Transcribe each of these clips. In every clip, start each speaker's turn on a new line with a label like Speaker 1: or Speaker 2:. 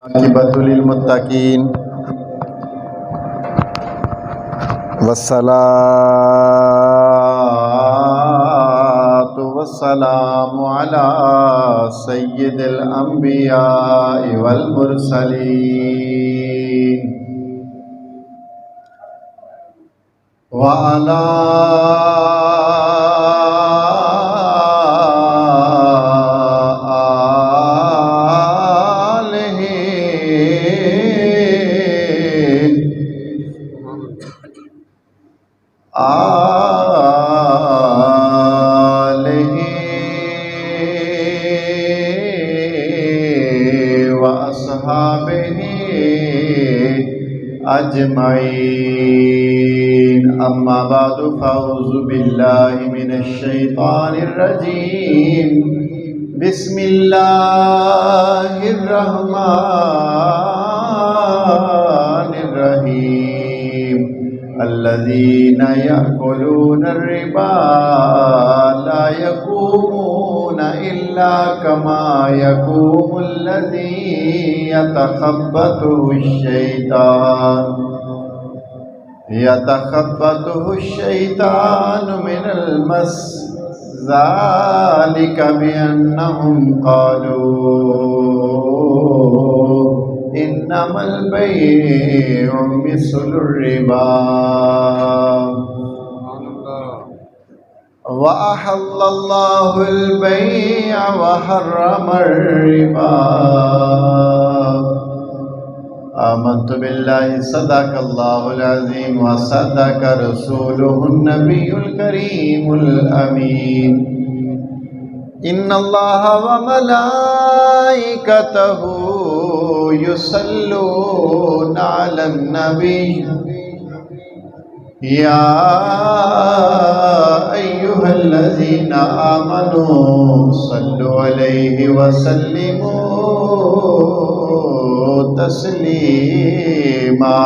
Speaker 1: आकिबतुल मुत्तकीन वस्सलातु वस्सलामु अला सय्यिदिल अंबिया वल मुरसलीन व अला अजमाइन अम्मा बादु फ़अऊज़ु बिल्लाहि मिनश शैतानिर रजीम बिस्मिल्लाहिर रहमानिर रहीम अल्लज़ीना यअकुलूना रिबा ला यक़ूमूना इल्ला कमा यक़ूमुल्लज़ी यतखब्बतुहु शैतान मिनल मस ज़ालिका बिअन्नहुम क़ालू इन्नमल बैउ मिस्लुर रिबा व अहल्लल्लाहुल बैअ व हर्रमर रिबा आमन्तु बिल्लाहि सदक़ल्लाहुल अज़ीम व सदक़ रसूलुहुन नबियुल करीमुल अमीन इन्नल्लाहा व मलाइकतहु युसल्लूना अलन नबी या अय्युहल्लज़ीना आमनू सल्लु अलैहि व सल्लिमू तस्लीमा।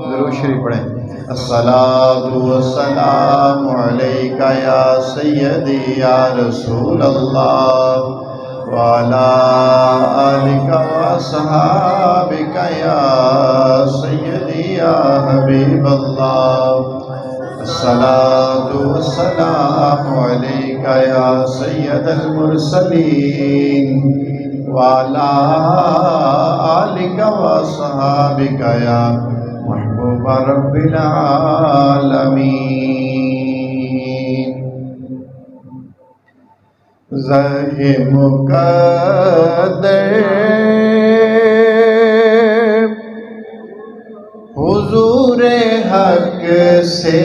Speaker 1: ज़रूर शरीफ पढ़ें। अस्सलातु वस्सलामु अलैका या सय्यदी या रसूल अल्लाह व अला आलिका व अस्हाबिका या सय्यदी या हबीब अल्लाह। अस्सलातु वस्सलामु अलैका या सय्यदल मुरसलीन व अला आलिका व अस्हाबिका या महबूब रब्बिल आलमीन। ज़ाहे मुक़द्दर हुज़ूरे हक़ से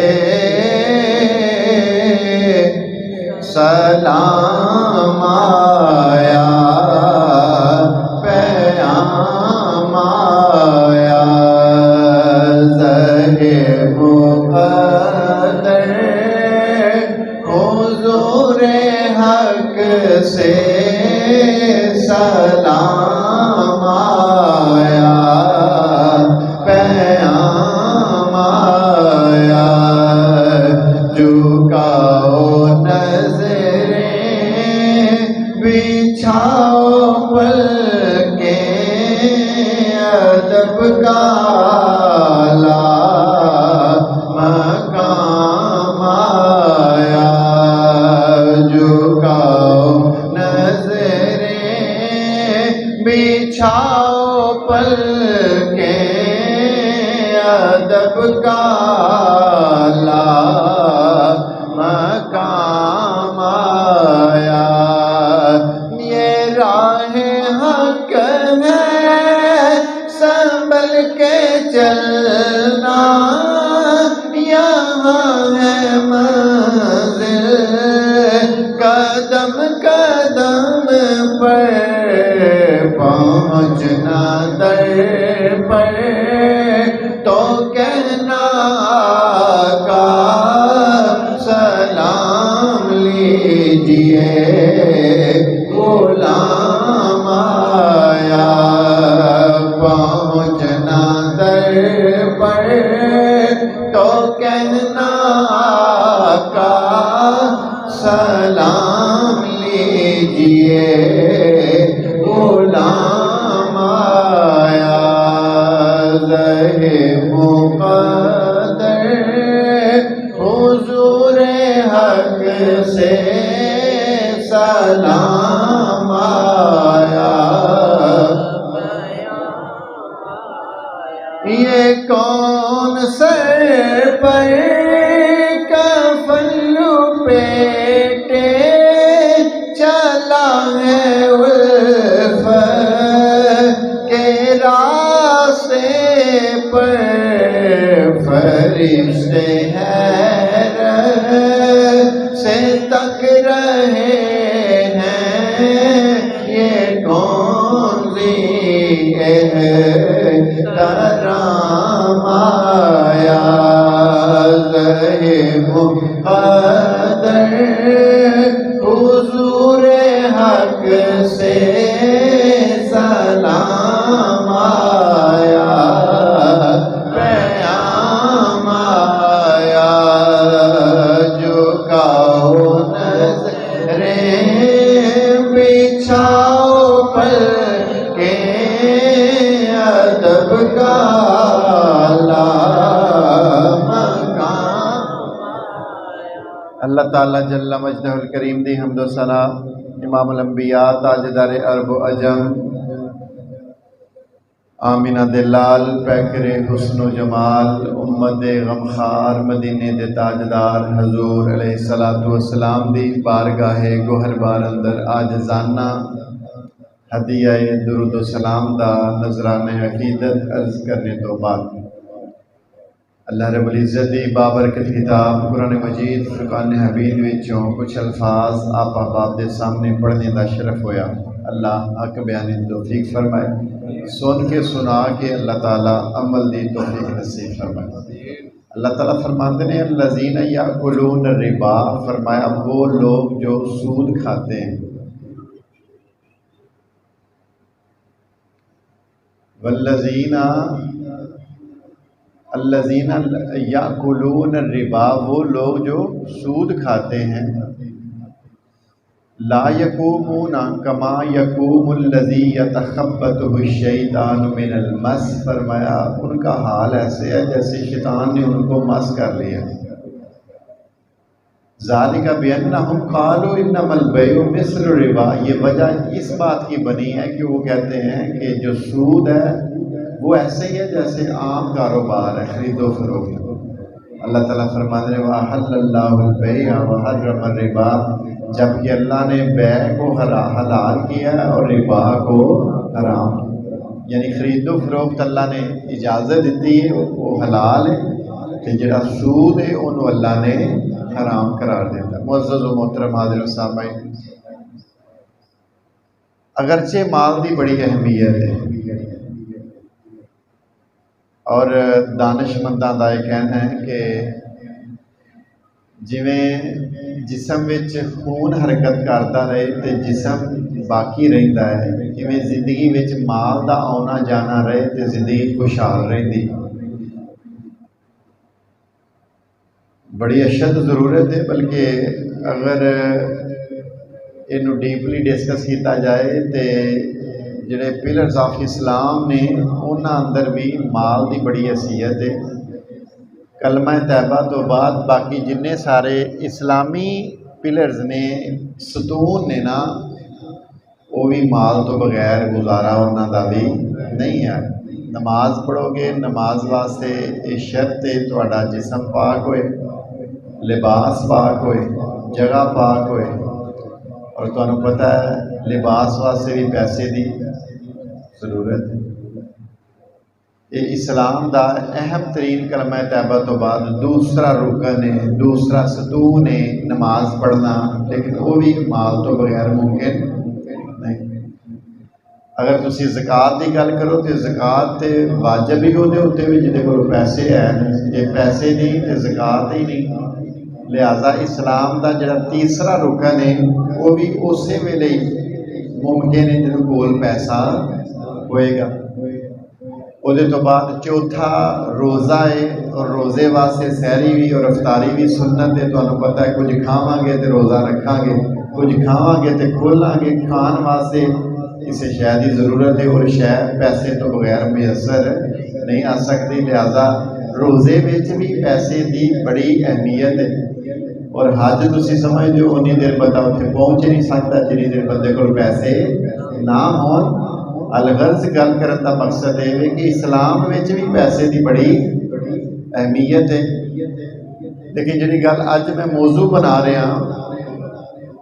Speaker 1: सलाम आया पैगाम आया। ज़ाहे मुक़द्दर हुज़ूरे हक़ से सलाम आया पैगाम आया। झुकाओ नज़रें बिछाओ पलकें अदब का आला मकाम आया। झुकाओ नज़रें बिछाओ पलकें अदब का आला मकाम आया। ये राहे हक़ है संभल के चलना यहाँ है मंज़िल कदम कदम पर पहुँचना दर पर तो कहना का सलाम लीजिए गुलाम आया। पहुँचना दर पर तो कहना का सलाम लीजिए गुलाम कौन सर पर कफन लपेटे चला है उल्फत के रास्ते पर, फरिश्ते हैरत से तक रहे हैं ये कौन सी करम आया मुक़द्दर हुज़ूर हक से सलाम आया, पैगाम आया, झुकाओ नज़रें बिछाओ पल के अदब का अल्लाह ताला जल्ला मजदहुल करीम दी हम्दो सना इमामुल अंबिया ताजदार अरब अजम आमिना दे लाल पैकरे हुस्नो जमाल उम्मत दे गमखार मदीने दे ताजदार हजूर अलैहिस्सलातु वस्सलाम दी बारगाहे गोहरबार अंदर आजजाना हदिया दुरूद सलाम दा नजराने अकीदत अर्ज करने तो बाद अल्लाह रब्बुल इज़्ज़त दी बाबरकत किताब कुरान मजीद फुरकान हमीद विचों कुछ अल्फाज आप अहबाब दे सामने पढ़ने का शरफ होया। अल्लाह हक बयान दी तौफीक फरमाए, सुन के सुना के अल्लाह ताला अमल दी तौफीक नसीब फरमाए। अल्लाह ताला फरमाते हैं अल्लज़ीना याकुलून रिबा, फरमाया वो लोग जो सूद खाते हैं, वल्लज़ीना अल्लज़ीना याकुलून रिबा, वो लोग जो सूद खाते हैं, ला यकूमूना कमा यकूमुल्लज़ी यतखब्बतुहु शैतानु मिनल मस, फरमाया उनका हाल ऐसे है जैसे शैतान ने उनको मस कर लिया। ज़ालिका बिअन्नहुम क़ालू इन्नमल बैउ मिस्लु रिबा, ये वजह इस बात की बनी है कि वो कहते हैं कि जो सूद है वो ऐसे ही है जैसे आम कारोबार है, खरीदो फरोख्त। अल्लाह ताला फरमाते हैं वअहल्लल्लाहुल बैअ व हर्रमर रिबा, जबकि अल्लाह ने बै को हलाल किया और रिबा को हराम, यानी खरीदो फरोख्त अल्लाह ने इजाज़त दी है वो हलाल है, तो जिहड़ा सूद है उन्होंने अल्लाह ने हराम करार दिता। मुअज़्ज़ज़ व मोहतरम हाज़िर व सामीन, अगरचे माल की बड़ी अहमियत है और दानिशमंदां दा यह कहना है कि जिवें जिसम विच खून हरकत करता रहे तो जिसम बाकी रहिंदा है, जिवें जिंदगी विच माल दा आना जाना रहे तो जिंदगी खुशहाल रहिंदी। बड़ी अशद ज़रूरत है, बल्कि अगर इनू डीपली डिस्कस किया जाए तो जिहड़े पिलर्स ऑफ इस्लाम ने उन्हां अंदर भी माल की बड़ी हैसियत है। कलमा तैयबा तो बाद बाकी जिन्ने सारे इस्लामी पिलर्स ने, सतून ने ना, वो भी माल तो बगैर गुजारा उन्हां दा भी नहीं है। नमाज पढ़ोगे, नमाज वास्ते ये शर्त है तुहाडा जिसम पाक होए, लिबास पाक होए, जगह पाक होए, और तुहानू पता है लिबास वास्ते भी पैसे की ज़रूरत है। ये इस्लाम का अहम तरीन कलमा तैयबा तो बाद दूसरा रुकन है, दूसरा सतून है नमाज पढ़ना, लेकिन वो भी माल तो बगैर मुमकिन नहीं। अगर तुसी ज़कात की गल करो तो ज़कात तो वाजिब ही उहदे उत्ते भी जिहदे कोल पैसे है, जे पैसे नहीं तो ज़कात ही नहीं। लिहाजा इस्लाम का जिहड़ा तीसरा रुकन है वो भी उस वेले मुमकिन है जिहदे कोल पैसा होएगा। उहदे तो बाद चौथा रोज़ा है, और रोज़े वास्ते सहरी भी और अफतारी भी सुन्नत है। तुहानू पता है कुछ खावांगे तो रोज़ा रखांगे, कुछ खावांगे तो खोलांगे। खान वास्ते किसी शय की ज़रूरत है और शय पैसे तो बगैर मुयसर नहीं आ सकती। लिहाजा रोज़े विच भी पैसे की बड़ी अहमियत है। और हज तुसीं समझदे हो उन्नी देर बंदा उत्थे पहुँच नहीं सकता जिन्नी देर बंदे कोल पैसे ना होण। अलगर्ज गल करन दा मकसद ये है कि इस्लाम में भी पैसे की बड़ी अहमियत है। लेकिन जी गल अज मैं मौजू बना रहा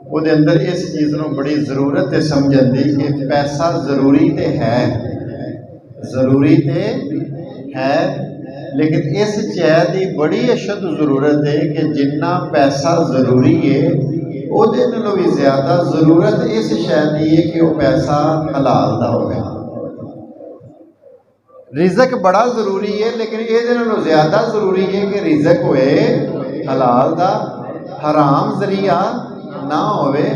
Speaker 1: वो अंदर इस चीज़ को बड़ी जरूरत है समझण की कि पैसा जरूरी तो है, जरूरी तो है, लेकिन इस शय की बड़ी अशद जरूरत है कि जिन्ना पैसा जरूरी है उहदे नालों भी ज़्यादा जरूरत इस शय की है कि वह पैसा हलाल का होवे। रिजक बड़ा जरूरी है, लेकिन ये ज़्यादा जरूरी है कि रिजक होए हलाल का, हराम जरिया ना होवे।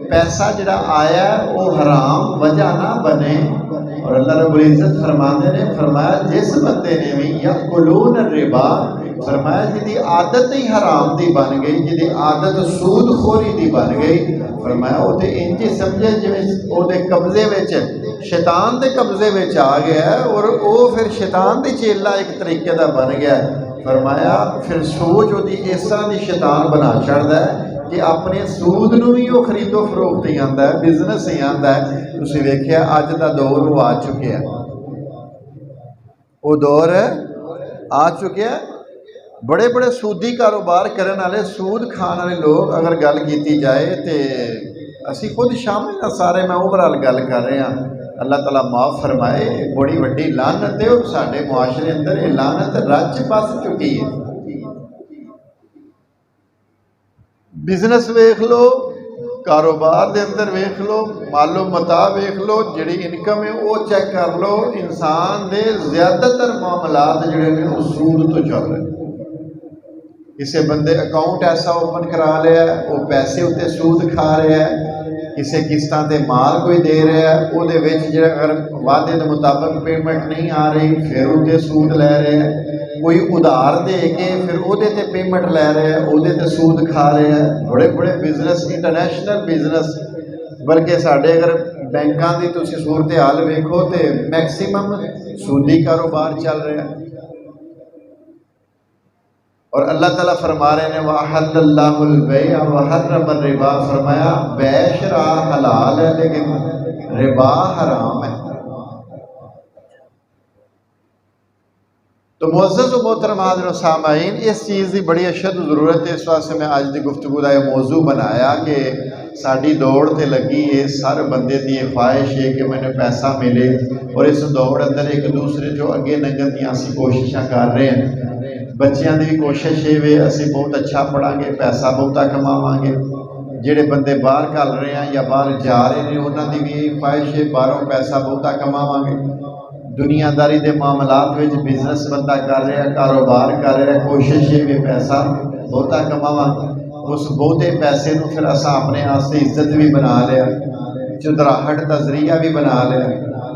Speaker 1: पैसा जिहड़ा आया वो हराम वजह ना बने। और अल्लाह रब्बुल इज़्ज़त फरमाते ने, फरमाया जिस बंदे ने भी यअकुलून रिबा, फरमाया जिहदी आदत ही हराम की बन गई, जिहदी आदत सूदखोरी की बन गई, फरमाया वो तो इंज ही समझे जिवें उहदे कब्जे विच शैतान के कब्जे में आ गया और वो फिर शैतान की चेला एक तरीके का बन गया। फरमाया फिर सोच वो इस तरह की शैतान बना छड़ता है कि अपने सूद नूं भी वो खरीदो फरोख्त ही आंदा है, बिजनेस ही आंदा है। तुसीं वेखिया अज का दौर वो आ चुके, वो दौर आ चुके। बड़े बड़े सूदी कारोबार करने वाले, सूद खाने वाले लोग अगर गल की जाए तो असी खुद शामिल हाँ सारे, मैं ओवरऑल गल कर रहा। अल्लाह ताला माफ़ फरमाए, बड़ी वड्डी लानत है और साडे मुआशरे अंदर ये लानत रच बस चुकी है। बिजनेस वेख लो, कारोबार के अंदर वेख लो, मालो मता वेख लो, जी इनकम है वो चेक कर लो। इंसान के ज़्यादातर मामलात जोड़े ने वो सूद तो चल रहे। किसी बंदे अकाउंट ऐसा ओपन करा लिया, वो पैसे उत्ते सूद खा रहा है, किसी किस्तां ते माल कोई दे रहा है, वो अगर वादे के मुताबिक पेमेंट नहीं आ रही फिर उत्ते सूद लै रहा है, कोई उधार दे के फिर उहदे ते पेमेंट लै रहा है, उहदे ते सूद खा रहा है। बड़े बड़े बिजनेस, इंटरनेशनल बिजनेस, बल्कि साढ़े अगर बैंकों की तुसीं सूरत हाल वेखो तो मैक्सीमम सूदी कारोबार चल रहा है। और अल्लाह ताला फरमा रहे हैं वअहल्लल्लाहुल बैअ व हर्रमर रिबा, फरमाया बै शरा हलाल है लेकिन रिबा हराम है। तो मुअज़्ज़ज़ व मोहतरम हाज़िरीन व सामाईन, इस चीज़ की बड़ी अशद ज़रूरत है। इस वास्ते मैं अज की गुफ्तगू का यह मौजू बनाया कि साड़ी दौड़ तो लगी है, हर बंदे की ख्वाहिश है कि मैंने पैसा मिले, और इस दौड़ अंदर एक दूसरे जो अगे लंघन दी असीं कोशिशां कर रहे हैं। बच्चों की भी कोशिश है वे असीं बहुत अच्छा पढ़ांगे, पैसा बहुता कमावांगे। जिहड़े बंदे बाहर घल रहे हैं या बाहर जा रहे हैं उन्होंने भी यही ख्वाहिश है बाहरों पैसा बहुता कमावांगे। दुनियादारी के मामलात में बिजनेस बंदा कर रहा, कारोबार कर रहा, कोशिश है भी पैसा बहुता कमावांगे। उस बहुते पैसे को फिर असां अपने वास्ते इज्जत भी बना लिया, चुदराहट का जरिया भी बना लिया,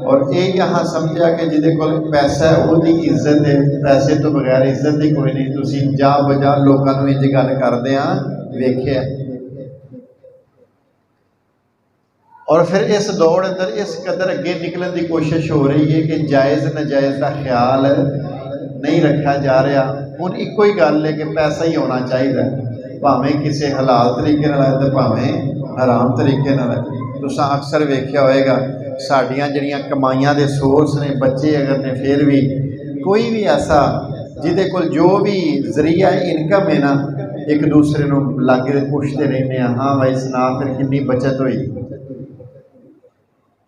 Speaker 1: और ये यहाँ समझा कि जिदे कोल पैसा है वो इज्जत है, पैसे तो बगैर इज्जत ही कोई नहीं। तुसीं जा बजा लोगों को इंज गल करदे आ वेखिया। और फिर इस दौड़ अंदर इस कदर अगे निकलने की कोशिश हो रही है कि जायज़ नाजायज़ का ख्याल नहीं रखा जा रहा। हुण इको ही गल है कि पैसा ही होना चाहिए, भावें किसी हलाल तरीके नाल है तो भावें हराम तरीके नाल है। तुसां अक्सर वेख्या होएगा साड़ियाँ जड़ियाँ कमाइयां दे सोर्स ने, बच्चे अगर ने फिर भी कोई भी ऐसा जिदे कोल जो भी जरिया इनकम है ना, एक दूसरे को लागे पुछते रहने, हाँ भाई सुना फिर कितनी बचत हुई।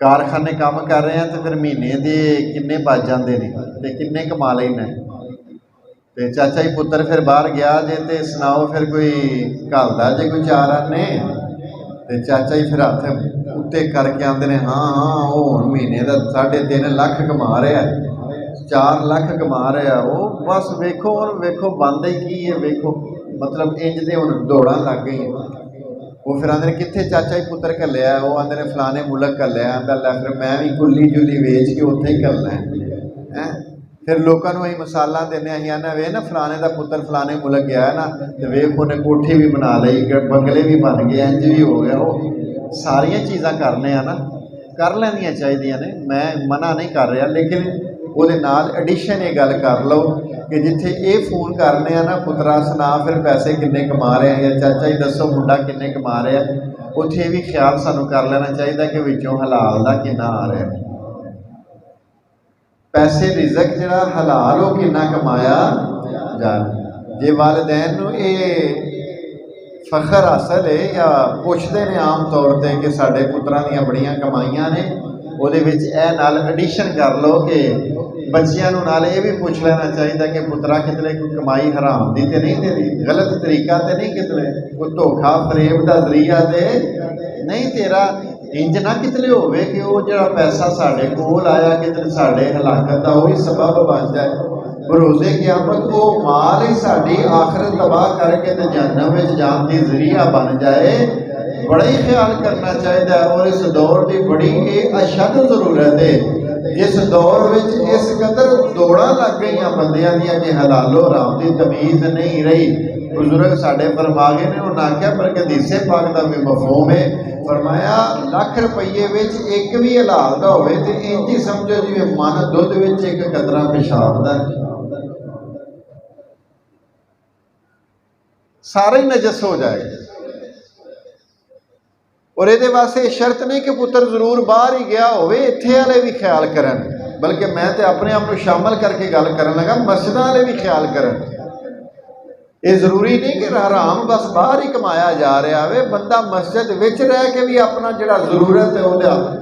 Speaker 1: कारखाने काम कर रहे हैं तो फिर महीने के किन्ने बच जाते हैं तो किन्ने कमा लेना। तो चाचा जी पुत्र फिर बाहर गया जे तो सुनाओ फिर कोई घलदा जे कोई चार आने, तो चाचा जी फिर हथ उत्ते करके आते हैं, हाँ हाँ वो महीने का 3.5 लाख कमा रहा है, 4 लाख कमा रहा है। वो बस वेखो और वेखो बनता ही की है, वेखो मतलब इंज दे हुण दौड़ा लग गई। वो फिर आते कित्थे चाचा जी पुत्र घल्लिया, वो आते ने फलाने मुल्क घल्लिया, आंदा लै फिर मैं भी कुल्ली जुली वेच के उत्थे ही घलना है। फिर लोगों को अं मिसालां देने, अं आने वे ना फलाने का पुत्र फलाने मुल्क गया है ना, तो वेख उन्हें कोठी भी बना ली, बंगले भी बन गए, इंज भी हो गया। वो सारिया चीज़ां करने ना कर लैनियां चाहिए ने, मैं मना नहीं कर रहा, लेकिन वो एडिशन ये गल कर लो कि जिथे ये फोन करने ना पुत्रा सुना फिर पैसे किन्ने कमा रहे हैं, या चाचा जी दसो मुंडा किन्ने कमा रहा है, उत्थे भी ख्याल सानू कर लेना चाहिए कि विचों हलाल का किन्ना आ रहा है। पैसे रिजक जिहड़ा हलाल वो किन्ना कमाया जाए। जे वालिदैन नूं ये फखर हासिल है या पुछते हैं आम तौर पर कि साढ़े पुत्रां दीयां बड़ियां कमाइयां ने, ਉਹਦੇ ਵਿੱਚ ਇਹ ਨਾਲ ਐਡੀਸ਼ਨ ਕਰ ਲਓ ਕਿ ਬੱਚਿਆਂ ਨੂੰ ਨਾਲ ਇਹ ਵੀ ਪੁੱਛ ਲੈਣਾ ਚਾਹੀਦਾ ਕਿ ਪੁੱਤਰਾ ਕਿਤਨੇ ਕੋਈ ਕਮਾਈ ਹਰਾਮ ਦੀ ਤੇ ਨਹੀਂ ਤੇਰੀ, ਗਲਤ ਤਰੀਕਾ ਤੇ ਨਹੀਂ ਕਿਤਨੇ, ਕੋਈ ਧੋਖਾ ਫਰੇਬ ਦਾ ਜ਼ਰੀਆ ਤੇ ਨਹੀਂ ਤੇਰਾ, ਇੰਜ ਨਾ ਕਿਤਨੇ ਹੋਵੇ ਕਿ ਉਹ ਜਿਹੜਾ ਪੈਸਾ ਸਾਡੇ ਕੋਲ ਆਇਆ ਕਿਤੇ ਸਾਡੇ ਹਲਾਕਤ ਦਾ ਉਹੀ ਸਬਬ ਬਣ ਜਾਏ। ਭਰੋਸੇ ਕਿਆਮਤ ਉਹ ਮਾਲ ਹੀ ਸਾਡੀ ਆਖਰਤ ਤਬਾਹ ਕਰਕੇ ਤੇ ਜਹन्नम ਵਿੱਚ ਜਾਣ ਦੀ ਜ਼ਰੀਆ ਬਣ ਜਾਏ। बड़ा ही ख्याल करना चाहिए। और इस दौर की बड़ी ये अशद जरूरत है। जिस दौर में इस कदर दौड़ा लग गई बंदियां दियां कि हलालो हराम की तमीज़ नहीं रही। बुजुर्ग साढ़े फरमा गए ने, उन्हें आख्या बल्कि हदीसे पाक का भी मफहूम है, फरमाया लाख रुपये में एक भी हलाल का होवे ते इंज ही समझो जिवें मन दुध विच एक कतरा पेशाब दा, सारा ही नजस हो जाएगा। और ये वास्ते शर्त नहीं कि पुत्र जरूर बाहर ही गया हो, इत्थे वाले भी ख्याल करन, बल्कि मैं तो अपने आप को शामिल करके गल करन लगा, मस्जिदां वाले भी ख्याल करन। ये जरूरी नहीं कि हराम बस बाहर ही कमाया जा रहा है, बंदा मस्जिद विच रह के भी अपना जिहड़ा जरूरत है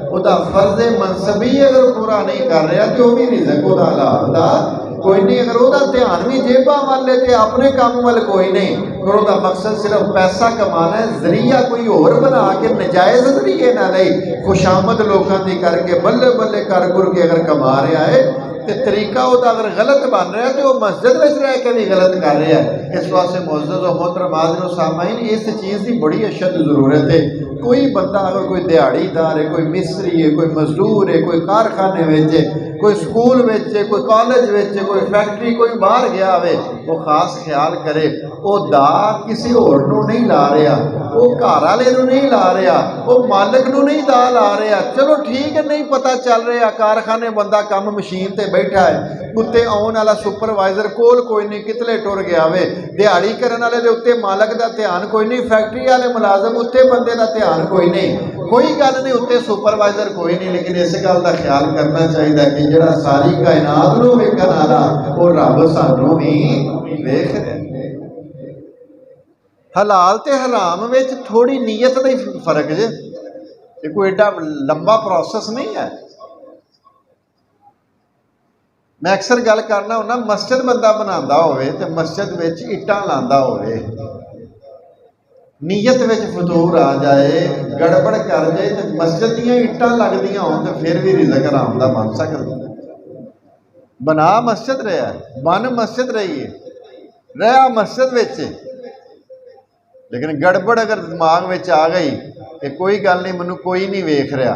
Speaker 1: उहदा फर्ज मनसबी अगर पूरा नहीं कर रहा तो भी रिज़्क उहदा हलाल दा कोई नहीं। अगर वह ध्यान भी जेबां वाले तो अपने काम वाल कोई नहीं, और वह मकसद सिर्फ पैसा कमाना है, जरिया कोई होर बना के नजायज़ जरिए ना नहीं खुशामद लोगों की करके बल्ले बल्ले कर गुर के अगर कमा रहा है तो तरीका वह अगर गलत बन रहा है तो वह मस्जिद में रह के भी गलत कर रहा है। इस वास्ते मुअज़्ज़ज़ और मोहतरम हाज़िरीन सामाईन इस चीज़ की बड़ी अशद जरूरत है। कोई बंदा अगर कोई दिहाड़ीदार है, कोई मिस्त्री है, कोई मजदूर है, कोई कारखाने में है, कोई स्कूल में है, कोई कॉलेज में है, कोई फैक्ट्री कोई बाहर गया हो, वो खास ख्याल करे वो दा किसी होर नूं नहीं ला रहा, वो घर वाले नूं नहीं ला रहा, वो मालिक नूं नहीं दा ला रहा। चलो ठीक है, नहीं पता चल रहा, कारखाने बंदा काम मशीन ते बैठा है, उत्ते आने वाला सुपरवाइजर कोल कोई नहीं, कितने टुर गया वे, दिहाड़ी करने वाले दे उत्ते मालक का ध्यान कोई नहीं, फैक्ट्री वाले मुलाजम उत्ते बंदे का ध्यान कोई नहीं, कोई गल नहीं, उत्ते सुपरवाइजर कोई नहीं। लेकिन इस गल का ख्याल करना चाहिए कि जिहड़ा सारी कायनात नूं वेखण वाला वो रब सानूं भी वेख रहा। हलाल ते हराम विच थोड़ी नीयत का ही फर्क जे, कोई एडा लंबा प्रोसेस नहीं है। मैं अक्सर गल करना हुन्ना, मस्जिद बंदा बनांदा होवे ते मस्जिद विच इट्टां लांदा होवे, नीयत विच फतूर आ जाए, गड़बड़ कर जाए तो मस्जिद दीयां इट्टां लगदियां होण ते फिर भी रिज़्क हराम दा बन सकदा। बना मस्जिद रहा, बन मस्जिद रही है, रहा मस्जिद विच, लेकिन गड़बड़ अगर दिमाग विच आ गई कि कोई गल नहीं, मैनूं कोई नहीं वेख रहा,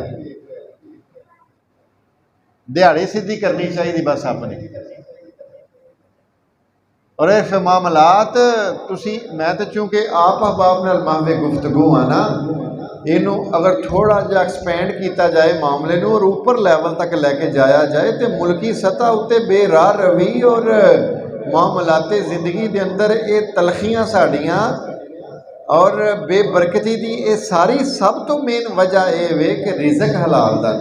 Speaker 1: दिहाड़ी सीधी करनी चाहिए बस अपनी। और इस मामलात तुसी, मैं तो चूँकि आप अहबाब नाल मावे गुफ्तगू आ ना, इनू अगर थोड़ा जिहा एक्सपेंड किया जाए मामले नू और ऊपर लैवल तक लैके जाया जाए तो मुल्की सतह उत्ते बेराह रवी और मामलाते जिंदगी के अंदर ये तलखियाँ साड़ियाँ और बेबरकती की ये सारी सब तो मेन वजह यह वे कि रिज़्क हलाल दा,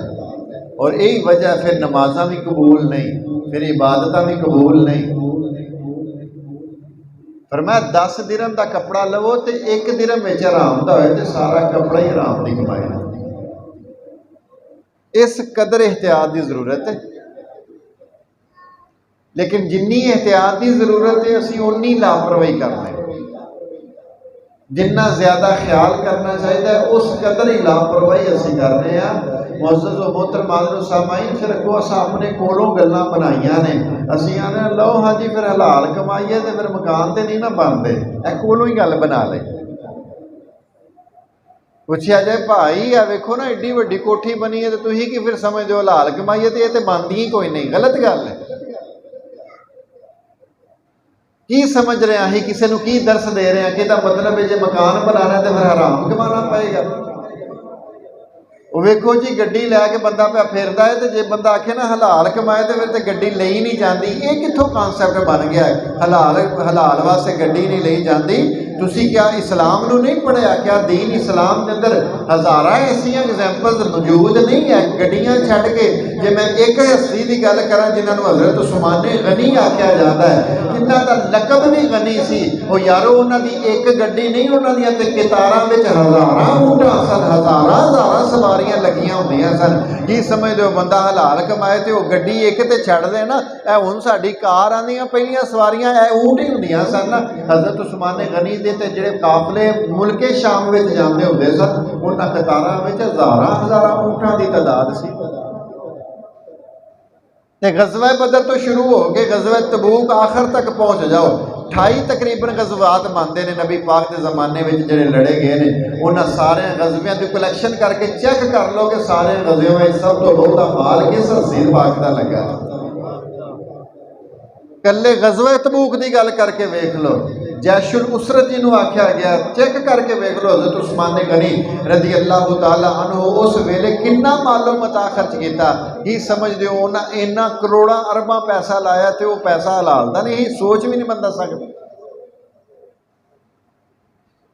Speaker 1: और यही वजह फिर नमाज़ा भी कबूल नहीं, फिर इबादत भी कबूल नहीं। पर मैं 10 दिरहम का कपड़ा लवो तो 1 दिरहम में हराम का हो तो सारा कपड़ा ही हराम की कमाई। इस कदर एहतियात की जरूरत है, लेकिन जिन्नी एहतियात की जरूरत है असी उन्नी लापरवाही करना है। जिन्ना ज्यादा ख्याल करना चाहिए उस कदर ही लापरवाही असी कर रहे हैं। मुअज़्ज़ज़ व मोहतरम हाज़िरीन सामाईन, फिर अगों असां अपने कोलों गल्लां बनाईयां ने, असीं आने लो हाँ जी फिर हलाल कमाईए तो फिर मकान तो नहीं ना बनते, ए कोलों ही गल बना ले। पुछया जाए भाई आ वेखो ना एड्डी वड्डी कोठी बनी है तो तुसीं की फिर समझदे हो हलाल कमाईए, तो ये तो बनदी ही कोई नहीं, गलत गल है। की समझ रहे हैं, किसी को की दर्श दे रहे हैं कि मतलब है जो मकान बनाना है तो फिर हराम कमाना पएगा। वो वेखो जी गड्डी लैके बंदा पे फिरदा है, तो जे बंदा आखे ना हलाल कमाए तो फिर तो गड्डी ली नहीं जाती। ये कित्थों कॉन्सैप्ट बन गया है, हलाल वास्ते गड्डी नहीं ली जाती तुसी क्या इस्लाम नूं नहीं पढ़िया? क्या दीन इस्लाम के अंदर हज़ारां ऐसियां एग्जैम्पल्स मौजूद नहीं है? गड्डियां छड्ड के जे मैं एक हस्ती की गल करां जिन्हां नूं हज़रत उस्माने गनी आख्या जाता है, जिन्हां दा लकब भी गनी सी, वो यारो उन्हां दी एक गड्डी नहीं, उन्हां दियां ते कितारां विच हज़ारां ऊँटां सन, हज़ारां सवारियां लगियां हुंदियां सन। की समझदे हो? बंदा हलाल कमाए तो वो गड्डी एक ते छड्ड दे ना, हुण साडी कार आंदियां पहलियां सवारियां ऊँट ही हुंदियां सन ना। हज़रत उस्माने गनी दे ते जिहड़े काफले मुल्के शाम विच जांदे हुंदे सन, उन्हां कतारां विच हज़ारां ऊँटां दी तादाद सी। ते गज़वा बदर तो शुरू हो के गज़वा तबूक आखिर तक पहुँच जाओ, 28 तकरीबन गज़वात बनते हैं नबी पाक के ज़माने में जिहड़े लड़े गए हैं। उन्होंने सारे गज़वियां की कलैक्शन करके चेक कर लो कि सारे गज़वियों में सब तो बहुता माल किस हसीन पाक का लगा। कल्ले गज़वा तबूक की गल करके वेख लो, जैशुल उसरत जिन्हों आख्या गया, चेक करके वेख लो हज़रत उस्माने गनी रज़ी अल्लाह तआला अन्हु उस वेले किन्ना मालो मता खर्च किया। की समझते हो? उन्हें इन्ना करोड़ां अरबां पैसा लाया तो वह पैसा हलाल दा नहीं, सोच भी नहीं बंदा सकता।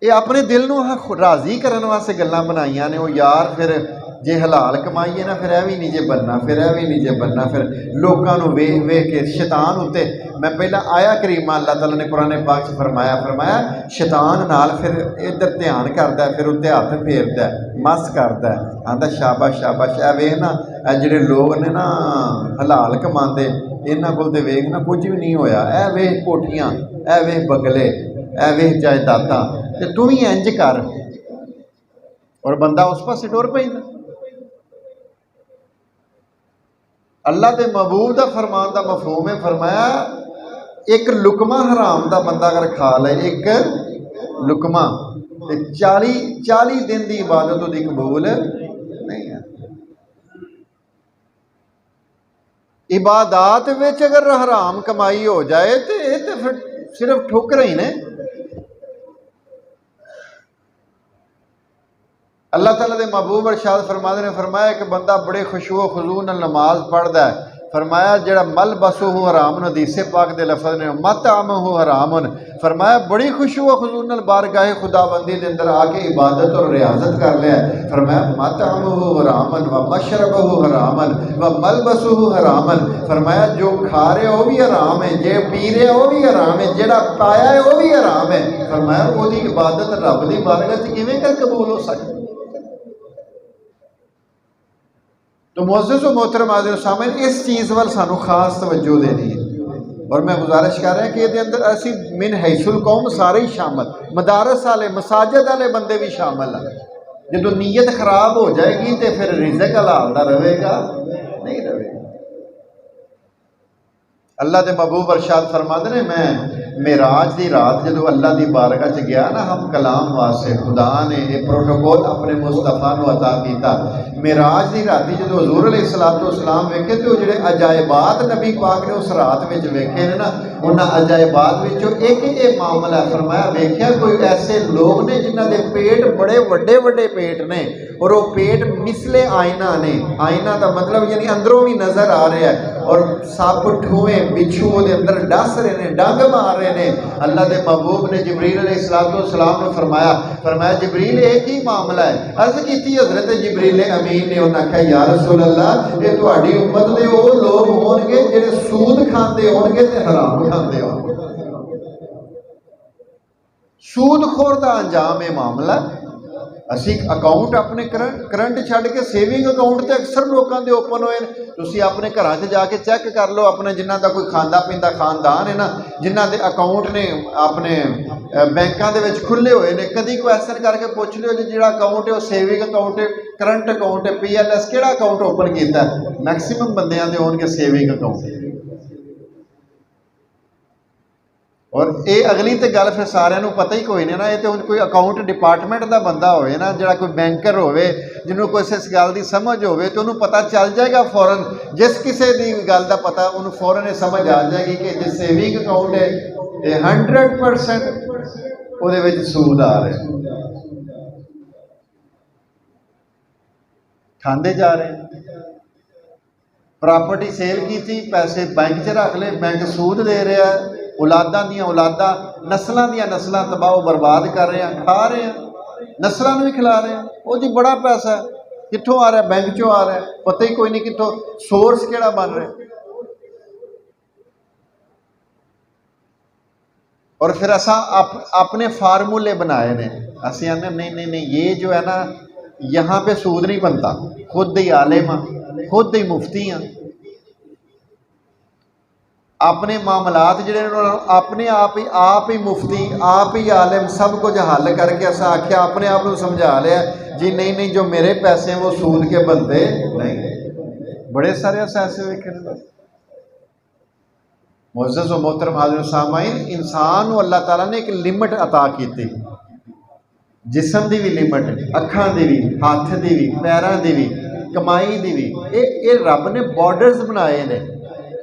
Speaker 1: ये अपने दिल नूं राज़ी करने वास्ते गल्लां बनाईयां ने। वो यार फिर जे हलाल कमाईए ना, फिर यह भी नहीं जे बनना, फिर यह भी नहीं जे बनना, फिर लोगों को वेख वेख के शैतान उत्ते। मैं पहला आया करीमा अल्लाह ताला ने कुरान पाक च फरमाया शैतान नाल फिर इधर ध्यान करता है, फिर उत्ते हथ फेरदा है, मस करता है, आंदा शाबाश शाबाश। ए वेख ना जिहड़े लोग ने ना हलाल कमाते, इन्हां कोल ते वेख ना कुछ भी नहीं होया। ए वेख कोठियां, ए वेख बगले, ए वेख जायदादां, ते तू भी इंज कर। और बंदा उस पासे टुर पैंदा। अल्लाह के महबूब का फरमान का मफहूम है, फरमाया एक लुकमा हराम का बंदा अगर खा ले, एक लुकमा, तो 40 दिन की इबादत उसकी कबूल नहीं है। इबादत विच अगर हराम कमाई हो जाए तो ये तो फिर सिर्फ ठोकर ही ने। अल्लाह ताला दे महबूब अरशाद फरमाते ने, फरमाया एक बंदा बड़े खुशू खजू नाल नमाज पढ़ता है, फरमाया जड़ा मल बसो हो हराम, हदीसे पाक दे लफज ने मत आम हो हराम, फरमाया बड़ी खुशू खजू नाल बारगाहे खुदाबंदी के अंदर आके इबादत और रियाजत कर लिया। फरमाया मत आम हो हराम व मशरब हो हराम व मल बसो हो हराम, फरमाया जो खा रहे हो भी हराम है, जे पी रहे हो भी हराम है, जेड़ा पाया है वह भी हराम है। फरमाया वो इबादत रब की बारगाह च किवें कर कबूल हो सकती। तो मुअज़्ज़िज़ व मोहतरम हाज़िर सामईन, इस चीज़ वाल सानू खास तवज्जो देनी है। और मैं गुजारिश कर रहा कि ये अंदर असी मिन हैसुल कौम सारे ही शामिल, मदारस वाले मसाजिद वाले बंदे भी शामिल हैं। जो नीयत खराब हो जाएगी तो फिर रिज़्क़ हलाल दा रहेगा नहीं रहेगा। अल्लाह के महबूब अरशाद फरमाते ने, मैं मेराज की रात जो अल्लाह की बारगाह च गया ना, हम कलाम वास्ते खुदा ने यह प्रोटोकॉल अपने मुस्तफा को अता किया। मेराज की रात जो हजूर अलैहिस्सलाम वेखे तो जोड़े अजायबात नबी पाक ने उस रात में वेखे ने ना, उन्होंने अजायबात एक ये मामला फरमाया, वेख्या कोई ऐसे लोग ने जिन्हों के पेट बड़े वड्डे वड्डे पेट ने, और वो पेट मिसले आईना ने। आईना का मतलब यानी अंदरों भी नज़र आ रहा है, और सप ठूए बिच्छू वो अंदर डस रहे हैं, डंग मार रहे हैं। अल्लाह के महबूब ने जिबरील अलैहिस्सलाम ने फरमाया जिबरील एक ही मामला है। अर्ज़ की हज़रत जिबरील अमीन ने, उन्हें आख्या या रसूल अल्लाह, ये तुहाडी उम्मत दे वो लोग होणगे जिहड़े सूद खांदे होणगे ते हराम खांदे होणगे। सूदखोर का अंजाम ये मामला। असी अकाउंट अपने करंट छड्ड के सेविंग अकाउंट तो अक्सर लोगों के ओपन होए। तुसी अपने घर च जाके चैक कर लो, अपने जिन्हों का कोई खांदा पींदा खानदान है ना, जिन्हों के अकाउंट ने अपने बैंकों के खुले हुए ने, कभी क्वेश्चन करके पूछ लियो जो अकाउंट है वो सेविंग अकाउंट है, करंट अकाउंट है, PLS केड़ा अकाउंट ओपन किया। मैक्सीमम बंदियां दे होणगे सेविंग अकाउंट। और ये अगली तो गल फिर सारिਆਂ पता ही कोई नहीं ना, ये तो कोई अकाउंट डिपार्टमेंट का बंदा होए ना, जो कोई बैंकर होवे जिन्होंने कोई इस गल की समझ होवे तो उन्होंने पता चल जाएगा फौरन। जिस किसी की गल का पता उन्होंने फौरन समझ आ जाएगी कि जो सेविंग अकाउंट है ये 100% वो सूद आ रहा है, खाते जा रहे हैं। प्रॉपर्टी सेल की थी, पैसे बैंक च रख ले, बैंक सूद दे रहा है, औलादां दियां औलादां, नस्लां दियां नस्लां तबाह बर्बाद कर रहे हैं, खा रहे हैं, नस्लां नूं भी खिला रहे हैं। वो जी बड़ा पैसा है, कित्थों आ रहा है? बैंक चों आ रहा है, पता ही कोई नहीं कित्थों, सोर्स किहड़ा बन रहा है। और फिर असा अपने फार्मूले बनाए ने, असी आने नहीं नहीं नहीं, ये जो है ना, यहाँ पे सूद नहीं बनता। खुद ही आलिम हाँ, खुद ही मुफ्ती हाँ, अपने मामलात जिहड़े अपने आप ही मुफ्ती, आप ही आलिम, सब कुछ हल करके असा आख्या, अपने आप को समझा लिया जी नहीं नहीं, जो मेरे पैसे हैं वो सूद के बनते नहीं। बड़े सारे ऐसे वेखे ने। मुअज़्ज़ज़ व मोहतरम हाज़िर सामाईन, इंसान को अल्लाह ताला ने एक लिमिट अता की, जिसम की भी लिमिट, अखां की भी, हाथ की भी, पैरों की भी, कमाई की भी। ये रब ने बॉर्डर्स बनाए ने।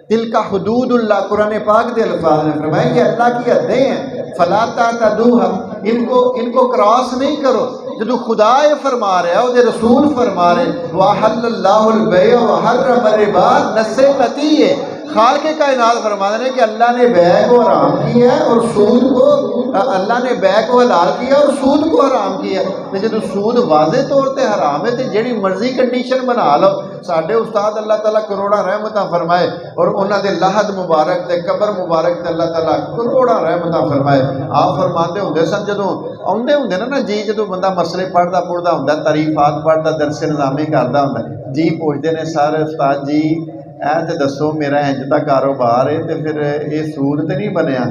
Speaker 1: तिलका हुदूदुल्लाह, कुरान पाक के अल्फाज ने फरमाया कि अल्लाह की हदें हैं, फला तातदूहा, इनको क्रॉस नहीं करो। जो खुदा ये फरमा रहा है, वो रसूल फरमा रहे, वहल्लल्लाहुल बैअ व हर्रम रिबा, नस्से कती है। खाल के कायनात फरमाते हैं कि अल्लाह ने बैग को हराम किया है और सूद को, अल्लाह ने बैग को हलाल किया और सूद को हराम किया। तो जो सूद वाजे तौर पर हराम है, तो जी मर्जी कंडीशन बना लो। साढ़े उस्ताद अल्लाह ताला करोड़ा रहमत फरमाए, और उन्होंने लहद मुबारक ते कबर मुबारक ते अल्लाह ताला करोड़ा रहमत फरमाए। आप फरमाते होंगे सन, जो आउंदे होंगे ना जी, जो बंदा मसले पढ़ता पुढ़ता होंगे, तारीफात पढ़ता, दरसे निज़ामी करता होंगे, जी पूछते हैं सारे उस्ताद जी ऐ तो दसो मेरा इंज का कारोबार है, तो फिर ये सूद तो नहीं बनया?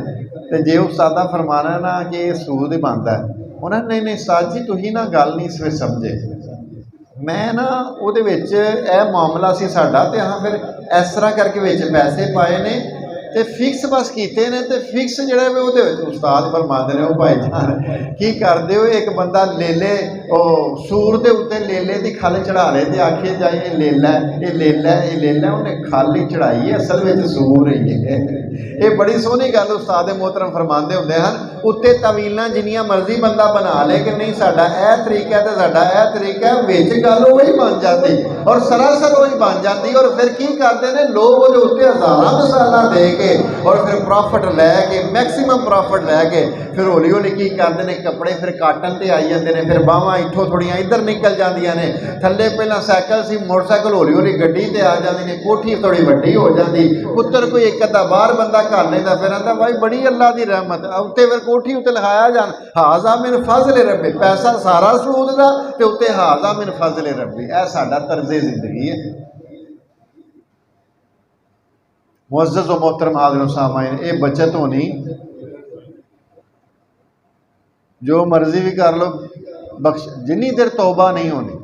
Speaker 1: तो जे उस्तादा फरमाना ना कि ये सूद ही बनता है, उन्होंने नहीं नहीं उस्ताद जी तुही ना गल नहीं इस समझे, मैं ना वो मामला सी साडा, तो हाँ फिर इस तरह करके विच पैसे पाए ने, तो फिक्स बस किए ने, तो फिक्स जोड़ा वो उस्ताद फरमाते हैं, वो भाई जान की करते हो, एक बंदा लेले सूर के उत्ते लेले की खल चढ़ा ले, तो आखिए जाए ये लेला ये लेला ये लेला, उन्हें खल ही चढ़ाई है, असल में सूर ही है। ये बड़ी सोहनी गल उस्ताद मोहतरम फरमाते होंगे हैं, उत्ते तवीलां जिन्नियां मर्जी बंदा बना ले कि नहीं साडा यह तरीका है, तो साडा यह तरीका है, विच गल वही बन जाती और सरासर वही बन जाती। और फिर की करते हैं लोग, वो उत्ते हज़ारां मिसालां दे के और फिर प्रॉफिट लैके, मैक्सीमम प्रॉफिट लैके फिर हौली हौली की करते हैं, कपड़े फिर काटन ते आई जाते हैं, फिर बाहां इत्थों थोड़ियां इधर निकल जांदियां ने, थल्ले पहला साइकिल सी, मोटरसाइकिल हौली हौली गड्डी ते आ जाती ने, कोठी थोड़ी वड्डी हो जाती, पुत्तर कोई एक अद्धा बाहर बंदा कर लेंदा, फिर आंदा भाई बड़ी अल्लाह की रहमत, उत्ते फिर कोठी उत्ते लिखाया जान हाज़ा मिन फज़ल रब्बी, पैसा सारा सूद दा ते उत्ते हाज़ा मिन फज़ल रब्बी। यह साडा तर्ज़े जिंदगी है। मुअज़्ज़ज़ व मोहतरम हाज़िर सामाईन, ये बचत होनी, जो मर्जी भी कर लो, बख्श जिन्नी देर तौबा नहीं होनी,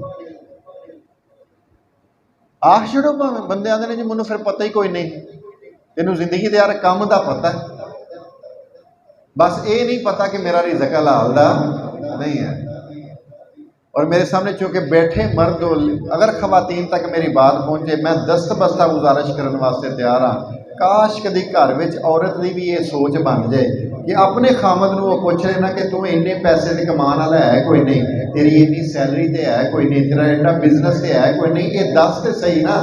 Speaker 1: आख छड़ो भावें। बंदे आते हैं जी मैनू फिर पता ही कोई नहीं, तेनू जिंदगी दे यार काम का पता है, बस ये नहीं पता कि मेरा रिज़्क़ हलाल दा नहीं है। और मेरे सामने चूँकि बैठे मर्द, अगर खवातीन तक मेरी बात पहुँचे, मैं दस्त बस्ता गुजारिश करने वास्ते तैयार हाँ, काश कभी घर में औरत की भी ये सोच बन जाए कि अपने खामद को पूछ लेना कि तू इन्ने पैसे तो कमान वाला है कोई नहीं, तेरी इन्नी सैलरी तो है कोई नहीं, तेरा एडा बिजनेस तो है कोई नहीं, ये दस तो सही ना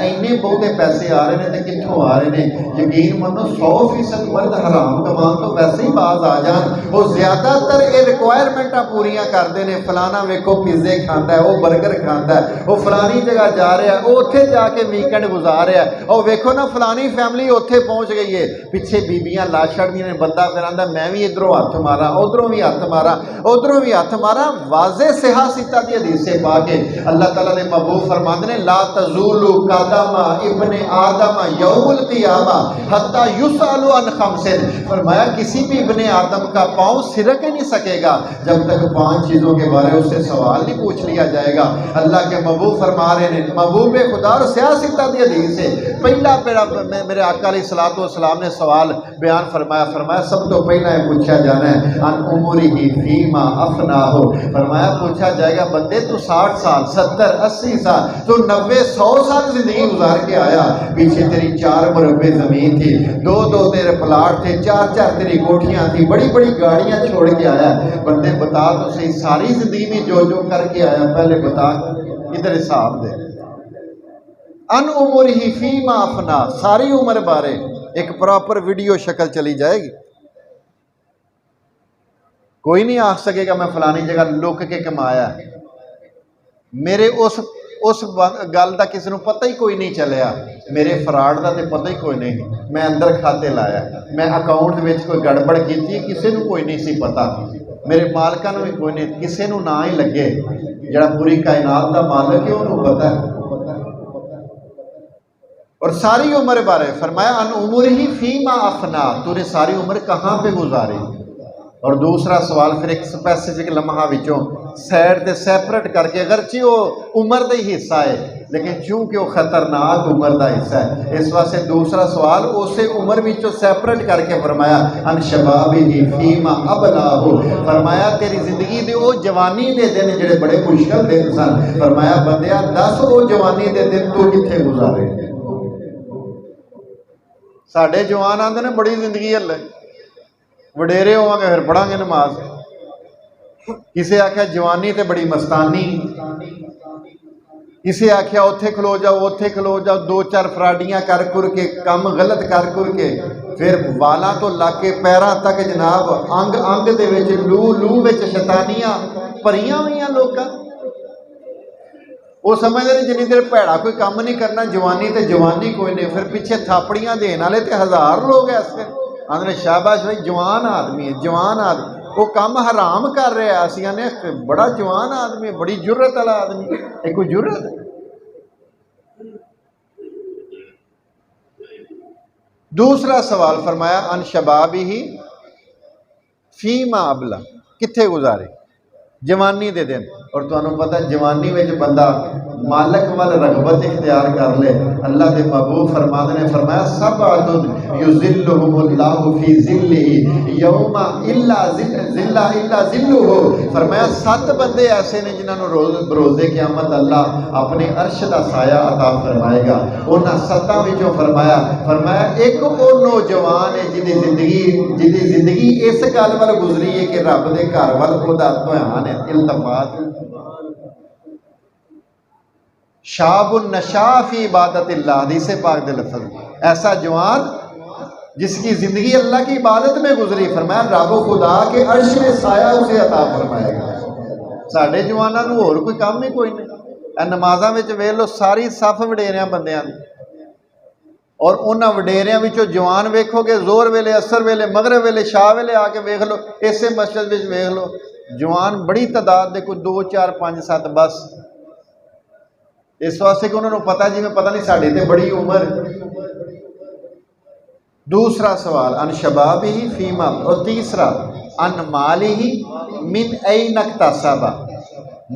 Speaker 1: इन्ने बहुते पैसे आ रहे हैं तो कितों आ रहे हैं। यकीन मनो 100% मर्द हराम कमान तो वैसे ही बाज आ जान, वो ज़्यादातर ये रिक्वायरमेंटा पूरियां करते हैं। फलाना वेखो पिज़्ज़े खाता है, वो बर्गर खाता है, वो फलानी जगह जा रहा है, वो उत्थे जाके वीकेंड गुजार रहा है, और वेखो ना फलानी फैमिली उत्थे पहुँच गई है, पिछे बीबियां ला छड़दियां ने, बंदा फिर आंदा मैं भी इधरों हथ मारा, उधरों भी हथ मारा, उधरों भी हथ मारा। वाज़े सिहासिता दी हदीसें पा के अल्लाह ताला ने महबूब फरमाते हैं, ला तज़ूलु कदमा इब्ने आदम यौमुल क़ियामा हत्ता युसअलु अन खम्सिन। फरमाया किसी भी इब्ने आदम का पाँव सिरक ही नहीं सकेगा जब तक 5 चीज़ों के बारे में उससे सवाल नहीं पूछ लिया जाएगा। अल्लाह के महबूब फरमा रहे हैं, महबूब खुदा और सियासिता दी हदीस से पहला पेड़ा मेरे आका अलैहिस्सलातु वस्सलाम ने सवाल बयान फरमाया सब तो पहला पूछा जाना है अन उमरिही फीमा अफनाहु। फरमाया पूछा जाएगा बंदे तू 60 साल 70 80 साल तो 90 100 साल जिंदगी गुजार के आया, पीछे तेरी 4 मुरब्बे जमीन थी, 2 तेरे प्लाट थे, 4 तेरी कोठियां थी, बड़ी बड़ी गाड़ियां छोड़ के आया। बंदे बता तो सही सारी जिंदगी में जो जो करके आया, पहले बता, इधर हिसाब दे। अन उमरिही फीमा अफना, सारी उम्र बारे एक प्रॉपर वीडियो शक्ल चली जाएगी। कोई नहीं आ सकेगा मैं फलानी जगह लुक के कमाया, मेरे उस गल का किसी को पता ही कोई नहीं चलिया, मेरे फ्रॉड का तो पता ही कोई नहीं, मैं अंदर खाते लाया, मैं अकाउंट में कोई गड़बड़ की किसी को कोई नहीं सी पता, मेरे मालकां भी कोई नहीं, किसी को ना ही लगे, जड़ा पूरी कायनात का मालिक है उन्होंने पता है। और सारी उम्र बारे फरमाया अन उम्र ही फीमा अफना, तूने सारी उम्र कहाँ पे गुजारी। और दूसरा सवाल फिर एक स्पैसिफिक लम्हा विचों सैड ते सैपरेट करके, अगरचे वो उम्र का ही हिस्सा है लेकिन चूंकि वो खतरनाक उम्र का हिस्सा है, इस वास्ते दूसरा सवाल उसे उम्र विचों सैपरेट करके फरमाया अन शबाबी ही फीमा अबला हो, फरमाया तेरी जिंदगी दे वो जवानी दे दिन जेड़े बड़े मुश्किल दिन सन, फरमाया बंदिया दस वो जवानी दे दिन तू कित्थे गुजारे। साडे जवान आंदे ने बड़ी जिंदगी हल्ले, वडेरे होवांगे फिर पढ़ांगे नमाज। किसे आख्या जवानी ते बड़ी मस्तानी, किसे आख्या उत्थे खलो जाओ उत्थे खलो जाओ, दो चार फराडियां कर कुर के काम गलत कर कुर के फिर वालों तो लाके पैरों तक जनाब अंग अंग दे विच लू लू विच शैतानियां भरियां हुई लोग। वो समझते हैं जिन्नी देर भैड़ा कोई काम नहीं करना, जवानी तो जवानी कोई नहीं, फिर पिछे थापड़ियां देने वाले तो हज़ार लोग ऐसे आंदे शाबाश भाई जवान आदमी है, जवान आदमी वो काम हराम कर रहा है, असी आने बड़ा जवान आदमी, बड़ी जुर्रत वाला आदमी, ये कोई जुर्रत है। दूसरा सवाल फरमाया अन शबाबी ही फीमा अबला, कित्थे गुजारे जवानी दे दिन। और तुहानू पता जवानी में बंदा मालक वाल रगबत इख्तियार कर ले, अल्लाह के महबूब फरमाते ने फरमाया सब युज़िल्लुहुमुल्लाहु फी ज़िल्लिही यौमा इल्ला ज़िल्ला इल्ला ज़िल्लुहु, फरमाया 7 बंदे ऐसे ने जिन्होंने रोज़ बरोज़े क़यामत अल्लाह अपने अर्श का साया अता फरमाएगा। उन्होंने 7 विचों फरमाया एक वो नौजवान है जिंदी जिंदगी इस गल वाल गुजरी है कि रब के घर वाल ओहदा ध्यान है, इल्तफात। शाबुन नशा फी इबादतिल्लाह, हदीस पाक दे लफ्ज़, ऐसा जवान जिसकी जिंदगी अल्लाह की इबादत में गुजरी, फरमाया रब खुदा के अर्श में साया उसे अता फरमाएगा। साडे जवानों को होर कोई काम ही कोई नहीं। नमाज़ां विच वेख लो सारी सफ वडेरियां बंदियां दी, और उन्हां वडेरियां विचों जवान वेखोगे जोर वेले असर वेले मगरब वेले शाह वेले आके वेख लो, इसे मस्जिद विच वेख लो जवान बड़ी तादाद दे, कोई 2 4 5 7 बस, इस वास्ते कि उन्होंने पता जिमें पता नहीं साढ़े ते बड़ी उम्र। दूसरा सवाल अन शबाब ही फीमा, और तीसरा अन माल ही मिन ऐ नक्तासाबा,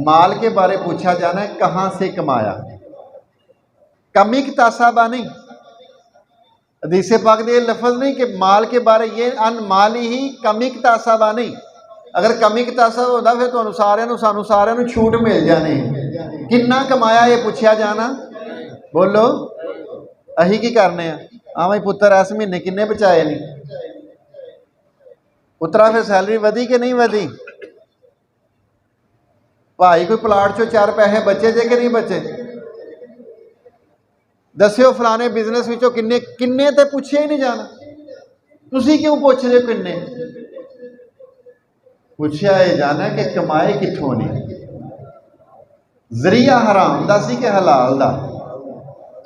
Speaker 1: माल के बारे पूछा जाना है कहाँ से कमाया, कमिक तासाबा नहीं, हदीस पाक दे लफ्ज़ नहीं कि माल के बारे ये अन माल ही कमिक तासाबा नहीं। अगर कमिक तासाबा होता फिर तुहानू सारिआं सानू सारिआं नू छूट मिल जानी, किन्ना कमाया ये पूछा जाना, बोलो अही की करने आवें पुत्र इस महीने किन्ने बचाए नहीं, पुत्रा फिर सैलरी वधी कि नहीं वधी, भाई कोई प्लाट चो 4 पैसे बचे जे कि नहीं बचे, दस्यो फलाने बिजनेस विचों किन्ने किन्ने ते पूछे ही नहीं जाना, तुसी क्यों पूछ रहे हो किन्ने, पूछा ये जाना कि कमाए कित्थों नहीं, जरिया हराम दा सी कि हलाल दा,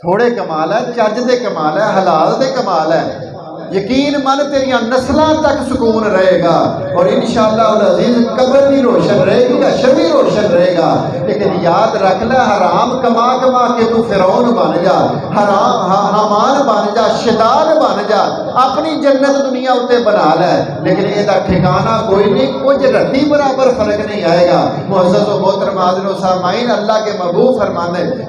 Speaker 1: थोड़े कमाल है चज दे कमाल है हलाल दे कमाल है, यकीन मन तेरिया नस्लों तक सुकून रहेगा, और इंशाअल्लाह अज़ीज़ कब्र भी रोशन रहेगी, अशर भी रोशन रहेगा। लेकिन याद रख ले हराम कमा कमा के तू फिरौन बन जा, हराम हमान बन जा, शैतान बन जा, अपनी जन्नत दुनिया उत्ते बना ले, लेकिन इसका ठिकाना कोई नहीं, कुछ रत्ती बराबर फर्क नहीं आएगा। मुअज़्ज़ज़ व मोहतरम हाज़िरीन व सामाईन, अल्लाह के महबूब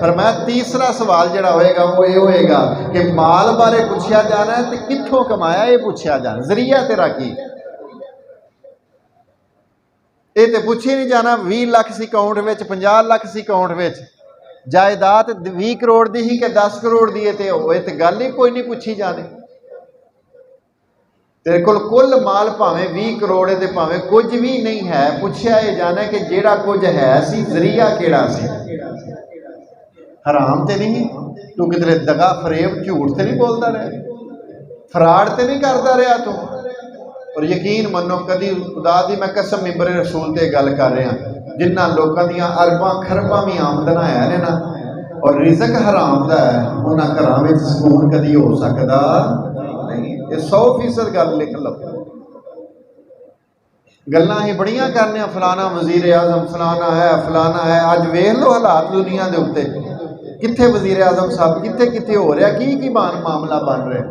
Speaker 1: फरमाया तीसरा सवाल जड़ा होएगा वो ये होएगा कि माल बारे पूछा जाना है तो कित्थों कमाया ये पूछा जाना, जरिया तेरा की, ये तो पूछी नहीं जाना 20 लाख सी अकाउंट में 50 लाख सी अकाउंट में, जायदाद 20 करोड़ दी ही कि 10 करोड़ दी है, तो गल ही कोई नहीं पूछी जानी। तेरे को कुल माल भावें 20 करोड़ है भावें कुछ भी नहीं है, पूछा ये जाना कि जेड़ा कुछ है सी जरिया केड़ा सी, हराम तो नहीं, तू किधरे दगा फरेब झूठ तो नहीं बोलता रहे, फराड तो नहीं करता रहा तू। और यकीन मनो कदी खुदा दी मैं कसम मिंबर रसूल ते गल कर रहा, जिन्ना लोगों दी अरबां खरबां भी आमदना है ने ना और रिजक हराम दा है, उन्हां घरां विच सुकून कदी हो सकदा नहीं। ये 100% गल लिख लो। गल्लां ही बड़ियां करने फलाना वजीर आजम फलाना है। अज वेख लो हालात दुनिया के उत्ते, कित्थे वजीर आजम साहब कित्थे कित्थे हो रहा, की मामला बन रहा।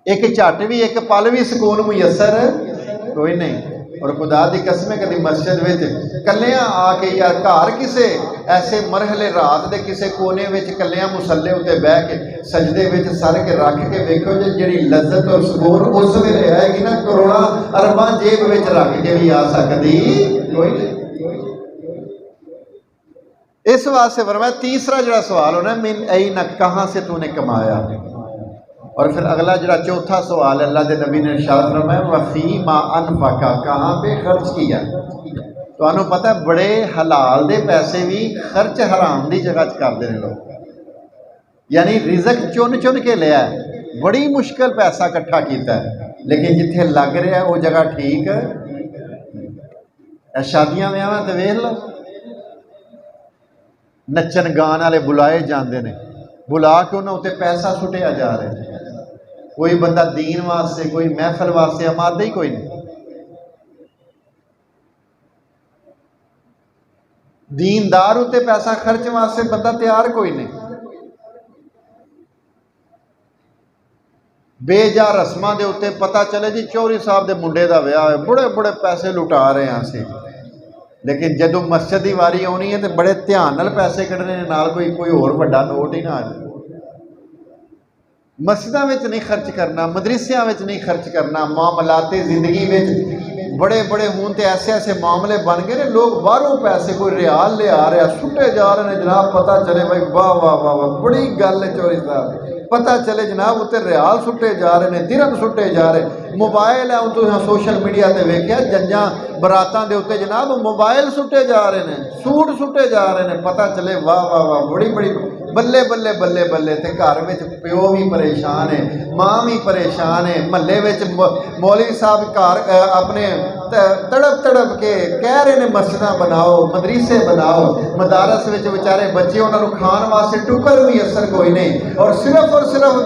Speaker 1: एक झट भी एक पल भी सुकून मुयसर कोई नहीं। और खुदा दी कसम कभी मस्जिद में कलिया आके या घर किसे ऐसे मरहले रात के किसे कोने में कलिया मुसले उत्ते बह के सजदे में सर के रख के वेखो जी लज्जत और सुकून उस वे आएगी ना, करोड़ा अरबां जेब में रख के भी आ सकती कोई नहीं। इस वास्ते फरमाया तीसरा जो सवाल होना मिन ऐन कहाँ से तूने कमाया। और फिर अगला जो चौथा सवाल अल्लाह के नबी ने इरशाद फरमाया वफ़ी मा अनफ़का, कहाँ पे खर्च किया। तो पता है बड़े हलाल दे पैसे भी खर्च हराम की जगह करते हैं लोग, यानी रिजक चुन चुन के लिया है, बड़ी मुश्किल पैसा इकट्ठा किया है, लेकिन जिथे लग रहा है वो जगह ठीक है। शादियां ब्याह तो वेख लो, नचन गान वाले बुलाए जाते हैं, बुला के उन्होंने उत्ते पैसा सुटिया जा रहा है। कोई बंदा दीन वास्ते कोई महफल वास्ते आमादा ही कोई नहीं। दीनदार उत्ते पैसा खर्च वास्ते बंदा तैयार कोई नहीं। बेजा रस्मां दे उत्ते पता चले जी चौधरी साहब के मुंडे का विआह है, बड़े बड़े पैसे लुटा रहे हैं असीं, लेकिन जदों मस्जिद की वारी आनी है तो बड़े ध्यान नाल पैसे कढ़ने नाल कोई होर वड्डा नोट ही ना आ जाए। मस्जिदां विच नहीं खर्च करना, मदरसियां विच नहीं खर्च करना, मामलाते जिंदगी में बड़े बड़े हूँ तो ऐसे ऐसे मामले बन गए ने, लोग बाहरों पैसे कोई रियाल ले आ रहा सुटे जा रहे हैं जनाब, पता चले भाई वाह वाह वाह वाह बड़ी गल है चौधरी साहब, पता चले जनाब उत्ते रियाल सुटे जा रहे हैं, दिरहम सुटे जा रहे। मोबाइल है तुम सोशल मीडिया पर वेख्या जंजा बरातां दे उत्ते जनाब मोबाइल सुटे जा रहे हैं, सूट सुटे जा रहे हैं, पता चले वाह वाह वाह बड़ी बड़ी बल्ले बल्ले बल्ले बल्ले। तो घर में प्यो भी परेशान है, माँ भी परेशान है, महल्ले में मौलवी साहब घर अपने तड़प तड़प के कह रहे हैं मस्जिदां बनाओ, मदरसे बनाओ, मदारस में बेचारे बच्चे उन्होंने खाण वास्ते टुकर भी असर कोई नहीं। और सिर्फ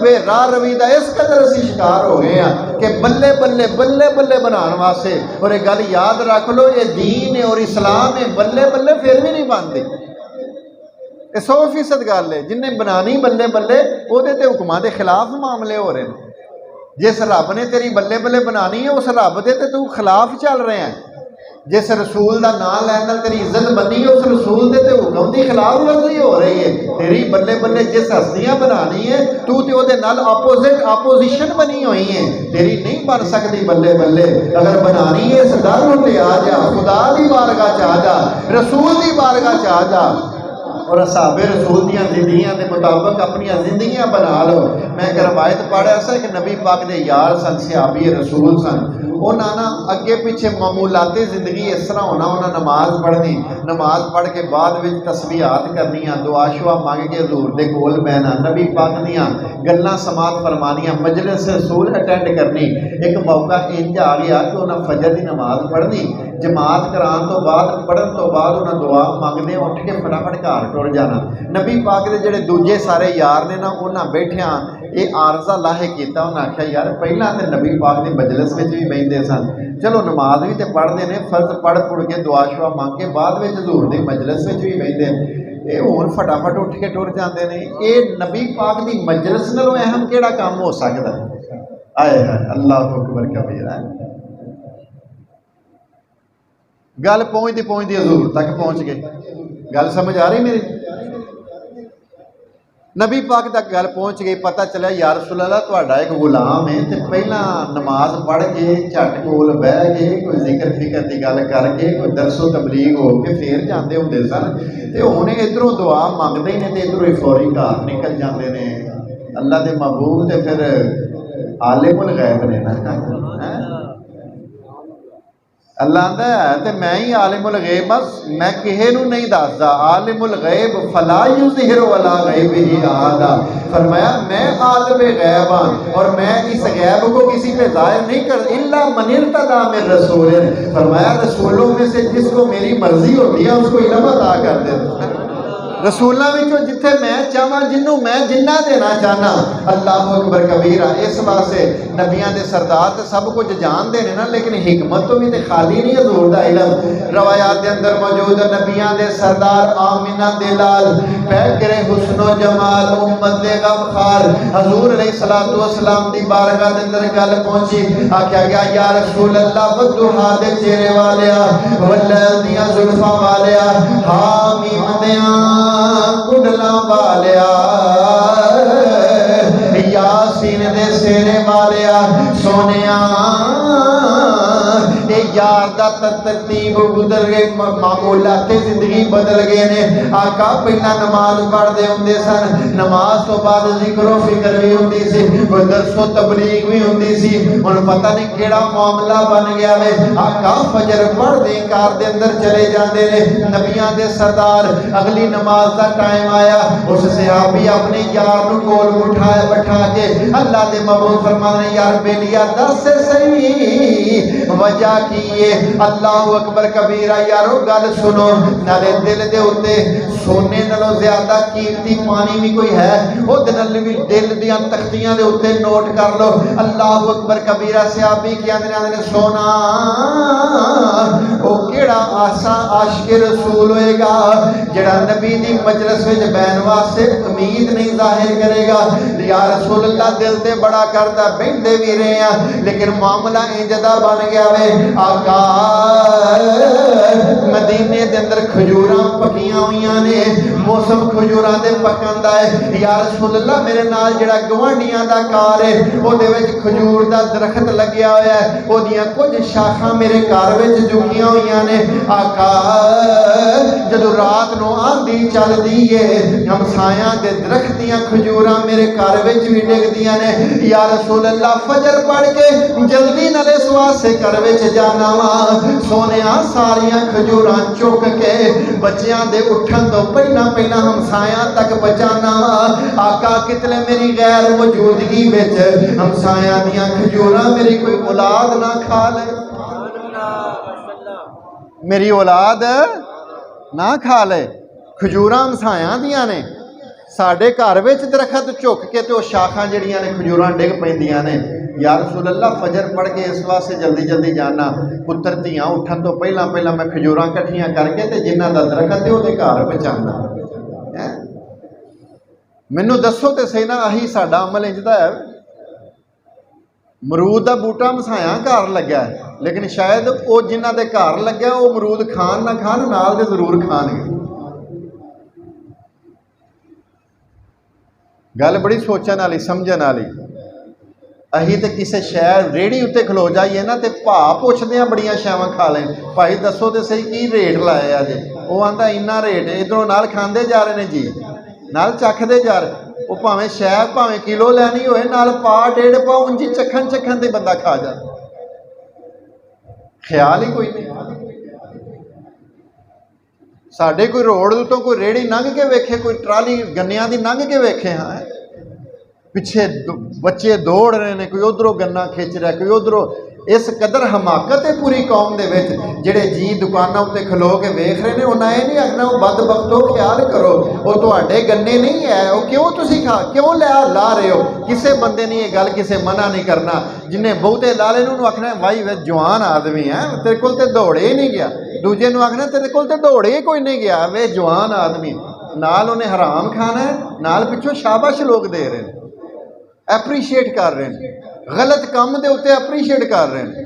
Speaker 1: बेराह रवी का इस कदर असीं शिकार हो गए हैं कि बल्ले बल्ले बल्ले बल्ले बनाने वास्ते। और एक गल याद रख लो, ये दीन है और इस्लाम है, बल्ले बल्ले फिर भी नहीं बनते। 100% गल है, जिन्हें बनानी बल्ले बल्ले उहदे ते हुक्मां दे खिलाफ मामले हो रहे हैं। जिस रब ने तेरी बल्ले बल्ले बनानी है उस रब दे ते तू खिलाफ चल रहे हैं। जिस रसूल का नाम लैन तेरी इज्जत बनी है उस रसूल के हुक्म की खिलाफ वर्जी हो रही है। तेरी बल्ले बल्ले जिस हस्तियां बनानी है तू तो ਉਹਦੇ ਨਾਲ अपोजिशन बनी हुई है, तेरी नहीं बन सकती बल्ले बल्ले। अगर बनानी है इस दर उत्ते आ जा, खुदा की बारगाह च आ जा, रसूल की बारगाह च आ जा और असहाबे रसूल दी जिंदगियां के मुताबिक अपनी जिंदगियां बना लो। मैं एक रवायत पढ़ा सा कि नबी पाक दे यार सन, सहाबी रसूल सन, उन्होंने ना अगे पिछे मामूलाती जिंदगी इस तरह होना, उन्हें नमाज पढ़नी, नमाज पढ़ के बाद में तस्बीहात करनियाँ, दुआ शुआ मंग के हजूर दे कोल बहना, नबी पाक दियाँ गल्लां समात फरमानियाँ, मजलिस रसूल अटेंड करनी। एक मौका इंज आ गया कि उन्हें फजर की नमाज पढ़नी, जमात कराने तो बाद पढ़न तो बाद उन्हें दुआ मंगदे उठ के फटाफट घर टुर जाना। नबी पाक के जोड़े दूजे सारे यार ने ना उन्हें बैठिया ये आरजा लाहे किया, उन्हें आख्या यार पहला तो नबी पाक की मजलिस में भी बहते सन, चलो नमाज भी तो पढ़ते हैं, फर्ज पढ़ पुड़ के दुआ शुआ मंग के बाद में हजूर की मजलिस में भी बहते हैं, ये हूँ फटाफट उठ के टुर जाते हैं। ये नबी पाक की मजलिस नालों अहम केड़ा काम हो सकता है? आए है अल्लाह अकबर कबीरा। गल पहुँचती पहुँचती हजूर तक पहुँच गए। गल समझ आ रही मेरी? नबी पाक तक गल पहुँच गई, पता चलिया यार रसूल अल्लाह तुहाडा एक गुलाम है, तो पहला नमाज पढ़ के झट कोल बह के कोई जिक्र फिक्र की गल करके कोई दरसो तबलीग हो के फिर जाते होंदे सन, तो हुण इधरों दुआ मंगते हैं तो इधरों ही फौरी घर निकल जाते हैं। अल्लाह के महबूब तो फिर आलिमुल गैब ने ना, अल्लाह आंदा है तो मैं ही आलिमुल गैब बस मैं किसी नूं नहीं दसदा। आलिमुल गैब फला युज़हिरु अला गैबिही अहदा। फरमाया मैं आलिम गैब हाँ और मैं इस गैब को किसी पे जाहिर नहीं कर इल्ला मन इर्तदा मिन रसूल। फरमाया रसूलों में से जिसको मेरी मर्जी होती है उसको इल्म अता कर देता। रसूलों विचों जिथे मैं चाहां जिन्हों मैं जिन्ना देना चाहना। अल्लाह अकबर कबीरा। इस वास्ते नबियां दे सरदार तो सब कुछ जानते हैं ना, लेकिन हिकमत तो भी तो खाली नहीं हजूर दा इल्म। रवायात के अंदर मौजूद नबियां दे सरदार आमिना दे लाल पैकरे हुस्नो जमाल उम्मत दे गमखार हजूर अलैहिस्सलातु वस्सलाम दी बारगाह दे अंदर गल पहुंची। आख्या गया या रसूल अल्लाह वदुहा दे चेहरे वालिया वल्लैल दियां जुल्फां वालिया हामीम दियां कुंडला वालिया यासीन दे सेरे वालिया सोनिया यार दा तरतीब बदल गए मामूलात जिंदगी बदल गए ने। आका पहला नमाज पढ़ते होंगे सन, नमाज तो बाद जिक्रो फिक्र भी होंगी सी, दरसो तबलीग भी होंगी सी। हुण पता नहीं केड़ा मामला बन गया वे। आका फजर पढ़ते कार दे अंदर चले जाते ने नबियां दे सरदार। अगली नमाज का टाइम आया उस सहाबी अपने यार नूं कोल बैठा के अल्लाह दे महबूब फरमाने यार बेलिया दस सही वजह की ये। अल्लाह अकबर कबीरा। यारो गल सुनो नाले दिल दे उत्ते सोने नालों ज्यादा कीमती पानी भी कोई है ओदे नाल भी दिल दियां तख्तियां दे उत्ते नोट कर लो। अल्लाह अकबर कबीरा। सहाबी कहंदे ने सोना ओ केड़ा आसा आशिक रसूल होएगा जेड़ा नबी दी मजलिस विच बैन वास्ते उम्मीद नहीं जाहिर करेगा। या रसूल अल्लाह दिल ते बड़ा करदा बहिंदे भी रहे हैं लेकिन मामला इंज दा बन गया वे। आका मदीने दे अंदर खजूरां पकियां हुई ने, मौसम खजूरां दे पकन दा है। या रसूल अल्लाह मेरे नाल जेड़ा गवांढियां दा घर है ओदे विच खजूर दा दरखत लग्या होया है, ओदियां कुछ शाखां मेरे घर विच झुकियां हुई ने। आका जदों रात नूं आंधी चलदी है हमसायां दे दरखत दियां खजूरां मेरे घर विच भी डिगदियां ने। या रसूल अल्लाह फजर पढ़ के जल्दी नाल इस वास्ते घर विच जाना वा सोनिया सारियां खजूरां चुक के बच्चियां दे उठन तो पहला पहला हमसायां तक पहुंचाना वा। आका कितने मेरी गैर मौजूदगी विच हमसायां दियां खजूरां मेरी कोई औलाद ना खा ले, मेरी औलाद ना खा ले। खजूरां हमसायां दियां ने साडे घर विच दरखत झुक के तो शाखां जड़ियां ने खजूरां डिग पैंदियां ने। या रसूल अल्लाह फजर पढ़ के इस वास्ते जल्दी जल्दी जाना पुत्र धियां उठन तो पहला पहला मैं खजूरां कट्ठियां करके ते जिन्हां दा दरखत है उहदे घर पहुंचाना। मैनू दसो तो सही ना अही साडा अमल इंजदा है। मरूद का बूटा मसाया घर लग्या है लेकिन शायद वो जिन्हां दे घर लग्या वो मरूद खान ना खान नाल दे जरूर खाणगे। गल बड़ी सोचण वाली समझण वाली। अही तो किसी शहर रेहड़ी उत्ते खलो जाइए ना तो भाव पुछदे आ बड़ियां शावां खा लें भाई दसो तो सही की रेट लाए अजे। वो आंदा इन्ना रेट इधरों नाल खांदे जा रहे हैं जी नाल चखदे जा रहे। वो भावें शह भावें किलो लैनी होए नाल पा डेढ़ पा उंजी चखन चखन ते बंदा खा जा। ख्याल ही कोई नहीं। साडे कोई रोड तो कोई रेहड़ी लंघ के वेखे कोई ट्राली गन्नियां दी लंघ के वेखे। हाँ पिछे बच्चे दौड़ रहे हैं कोई उधरों गन्ना खिंच रहा कोई उधरों। इस कदर हमाकत है पूरी कौम दे विच जिहड़े जी दुकानों उत्ते खलो के वेख रहे हैं उन्हें यह नहीं आखना वो बदबख्तो ख्याल करो वो तुहाडे गन्ने नहीं है वो क्यों तुसीं खा क्यों ला रहे हो। किसी बंदे ने यह गल किसे मना नहीं करना। जिन्हें बहुते ला लेने उन्होंने आखना भाई वे जवान आदमी है तेरे कोल ते दौड़े ही नहीं गया। दूजे नूं आखना तेरे कोल ते दौड़े ही कोई नहीं गया वे जवान आदमी। नाल उन्हें हराम खाना है नाल पिछों शाबाश लोग दे रहे हैं एप्रीशिएट कर रहे हैं गलत काम के उत्ते एप्रीशिएट कर रहे हैं।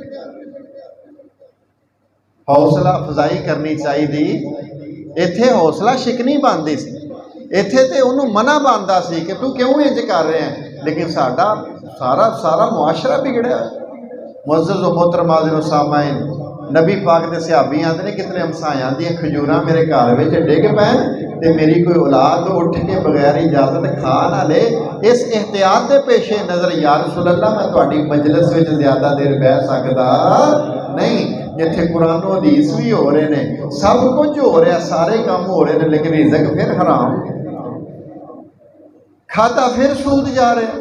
Speaker 1: हौसला अफजाई करनी चाहिए। इत्थे हौसला शिकनी बनती सी इत्थे ते उन्होंने मना बनता सी कि तू क्यों इंज कर रहे हैं। लेकिन साडा सारा सारा मुआशरा बिगड़िया। मुअज़्ज़ज़ व मोहतरम सामाईन नबी पाक के सहाबी आते हैं कितने हमसायां दी खजूरां मेरे घर में डिग पैन ते मेरी कोई औलाद उठ के बगैर इजाजत खा ना ले। इस एहतियात के पेशे नज़र या रसूल अल्लाह मैं तुहाडी मजलिस में ज़्यादा देर बह सकदा नहीं। जिथे कुरान हदीस भी हो रहे हैं, सब कुछ हो रहा, सारे काम हो रहे हैं, लेकिन रिज़्क फिर हराम, खाता फिर सूद जा रहा,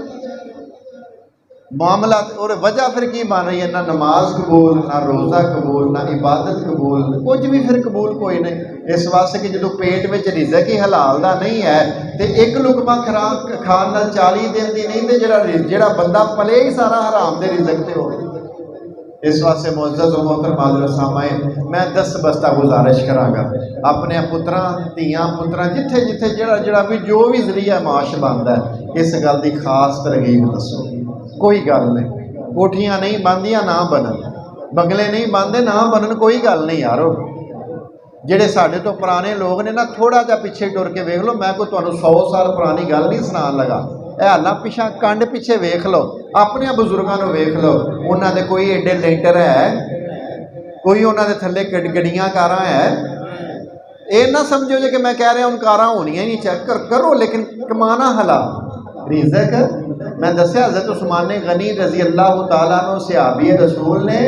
Speaker 1: मामला और वजह फिर की बन रही है, ना नमाज कबूल, ना रोज़ा कबूल, ना इबादत कबूल, कुछ भी फिर कबूल कोई नहीं। इस वास्ते कि जो पेट में रिज़्क ही हलाल का नहीं है तो एक लुकमा खुराक खान नाल 40 दिन की नहीं, तो जिहड़ा बंदा पले ही सारा हराम दे रिज़्क ते हो। इस वास्ते मुअज़्ज़ज़ व मोहतरम हाज़िर सामाईन, मैं 10 बस्ता गुजारिश करांगा अपने पुत्रां धीआं पुत्रां जिथे जिथे जिहड़ा भी जो भी जरिया माश बनता है, इस गल की खास तरगीब दसो। कोई गल नहीं, कोठियां नहीं बनदियां ना बनन, बंगले नहीं बनते ना बनन, कोई गल नहीं यारो। जेडे साडे तो पुराने लोग ने ना, थोड़ा जा पिछे टुर के वेख लो, मैं कोई तुहानूं 100 साल पुरानी गल नहीं सुनान लगा, हालां पिछा कंड पिछे वेख लो, अपने बजुर्गों को वेख लो, उन्होंने कोई एडे लेंटर है, कोई उन्होंने थले गड्डियां कारां है। ये ना समझो जे कि मैं कह रहा हूँ कारां होनियां नहीं, चेक करो, लेकिन कमाना हलाल रिज़्क। मैं दसिया हज़रत उस्मान गनी रज़ी अल्लाह तआला अन्हु सहाबी रसूल ने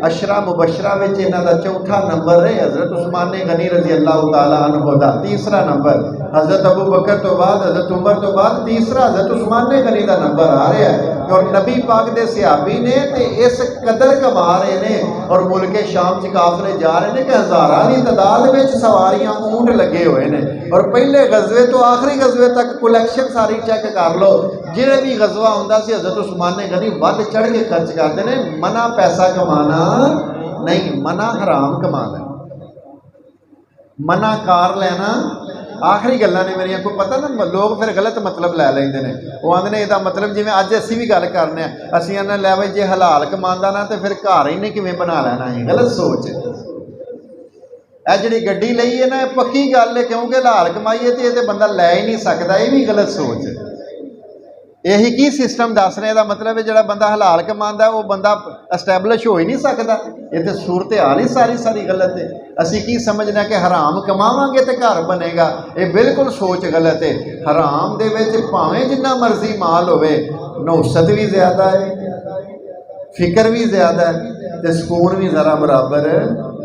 Speaker 1: अशरा मुबशरा में इन्हां दा चौथा नंबर है हज़रत उस्मान गनी रज़ी अल्लाह तआला अन्हु दा, तीसरा नंबर हज़रत अबू बकर तो बाद, हज़रत उमर तो बाद तीसरा हज़रत उस्मान गनी का नंबर आ रहा है। और नबी पाक दे सहाबी ने ते इस कदर कमा रहे हैं और मुल्के शाम च काफले जा रहे हैं कि हज़ारां की तादाद में सवारियां ऊंट लगे हुए हैं। और पहले गजवे तो आखिरी गजवे तक कलैक्शन सारी चेक कर लो, जिहड़े भी गजवा हुंदा सी हज़रत उस्मान गनी वध चढ़ के खर्च करते हैं। मना पैसा कमाना नहीं, मना हराम कमाना, मना कार लेना, आखिरी गल्लां ने मेरिया कोई पता ना, लोग फिर गलत मतलब लै लेंदे ने। वो आंदे ने इहदा मतलब जिवें अज असीं भी गल करने आ, असीं आने लै बई जे हलाल कमांदा ना तो फिर घर ही नहीं किवें बना लेना है। गलत सोच है। यह जिहड़ी गड्डी लई है ना, पक्की गल है, क्योंकि हलाल कमाई है तो ये तो बंदा लै ही नहीं सकता, ये भी गलत सोच है। यही की सिस्टम दस रहे, का मतलब है जो बंदा हलाल कमांदा वो बंदा एस्टैबलिश हो ही नहीं सकता। ये तो सूरत हाल ही सारी गलत है। असी की समझना कि हराम कमावांगे तो घर बनेगा, ये बिल्कुल सोच गलत है। हराम दे विच भावें जिन्ना मर्जी माल होवे, नौसत भी ज्यादा है, फिक्र भी ज्यादा है, तो सुकून भी जरा बराबर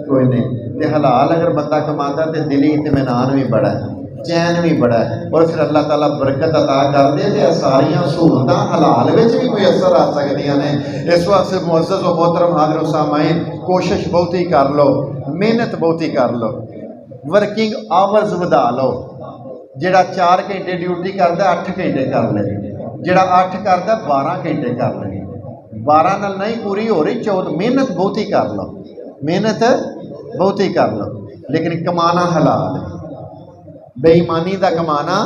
Speaker 1: कोई नहीं। तो हलाल अगर बंदा कमांदा तो दिली इत्मीनान भी बड़ा है, चैन भी बड़ा है, और फिर अल्लाह ताला बरकत अता कर दे तो सारियां सहूलतां हलाल विच भी कोई असर आ सकदियां ने। इस वास्ते मुअज़्ज़ज़ व मोहतरम हाज़िर सामाईन, कोशिश बहुती कर लो, मेहनत बहुती कर लो, वर्किंग आवर्स वधा लो। जिहड़ा 4 घंटे ड्यूटी करदा 8 घंटे कर ले, जिहड़ा 8 करदा 12 घंटे कर ले। 12 नाल नहीं पूरी हो रही, 14। मेहनत बहुती कर लो, मेहनत बहुती कर लो, लेकिन कमाना हलाल है, बेईमानी का कमाना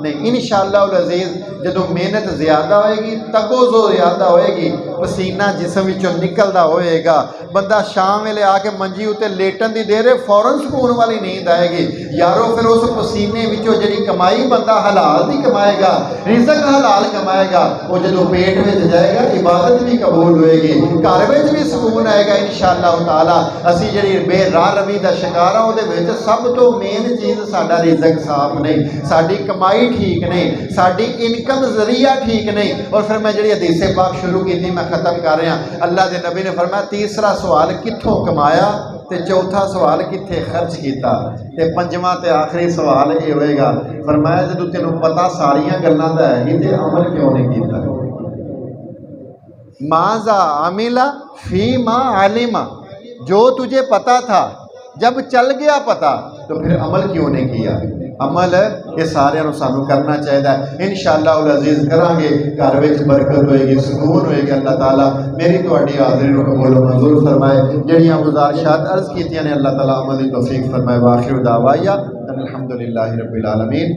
Speaker 1: नहीं। इंशाअल्लाह अज़ीज़ जो मेहनत ज़्यादा होएगी, तगोज़ो ज़्यादा होएगी, पसीना जिस्म विचों निकलता होएगा, बंदा शाम वेले आके मंजी उत्ते लेटन की देर फौरन सुकून वाली नींद आएगी। यारो फिर उस पसीने विचों जिहड़ी कमाई बंदा हलाल दी कमाएगा, रिज़्क हलाल कमाएगा, वो जो पेट में जाएगा इबादत भी कबूल होएगी, घर में भी सुकून आएगा इंशाअल्लाह ताला। असी जिहड़ी बेराह रवी का शिकार हाँ, वो सब तो मेन चीज़ साडा रिज़्क साफ नहीं, साडी कमाई ठीक नहीं, साडी इनकम जरिया ठीक नहीं। और फिर मैं जी हदीस पाक शुरू की थी, मैं ख़त्म कर रहा। अल्लाह के नबी ने फरमाया, तीसरा सवाल कित्थों कमाया, तो चौथा सवाल कित्थे खर्च किया, तो पंजवां ते आखिरी सवाल ये होएगा, फरमाया जो तेनों पता सारिया गल्लां दा है ही, तो अमल क्यों नहीं किया। माज़ा आमिला फी मा आलिमा, जो तुझे पता था जब चल गया पता, तो फिर अमल क्यों नहीं किया। अमल ये सारे सानू करना चाहिए। इंशाअल्लाह अज़ीज़ करांगे, घर में बरकत होएगी, सुकून होएगी। अल्लाह ताला मेरी तुहाडी हाज़री नूं कबूल मंजूर फरमाए। जिहड़ियां गुज़ारिशात अर्ज़ कीतियां ने अल्लाह ताला अमल दी तौफीक फरमाए। वाखिर दावाया अल्हम्दुलिल्लाहि रब्बिल आलमीन।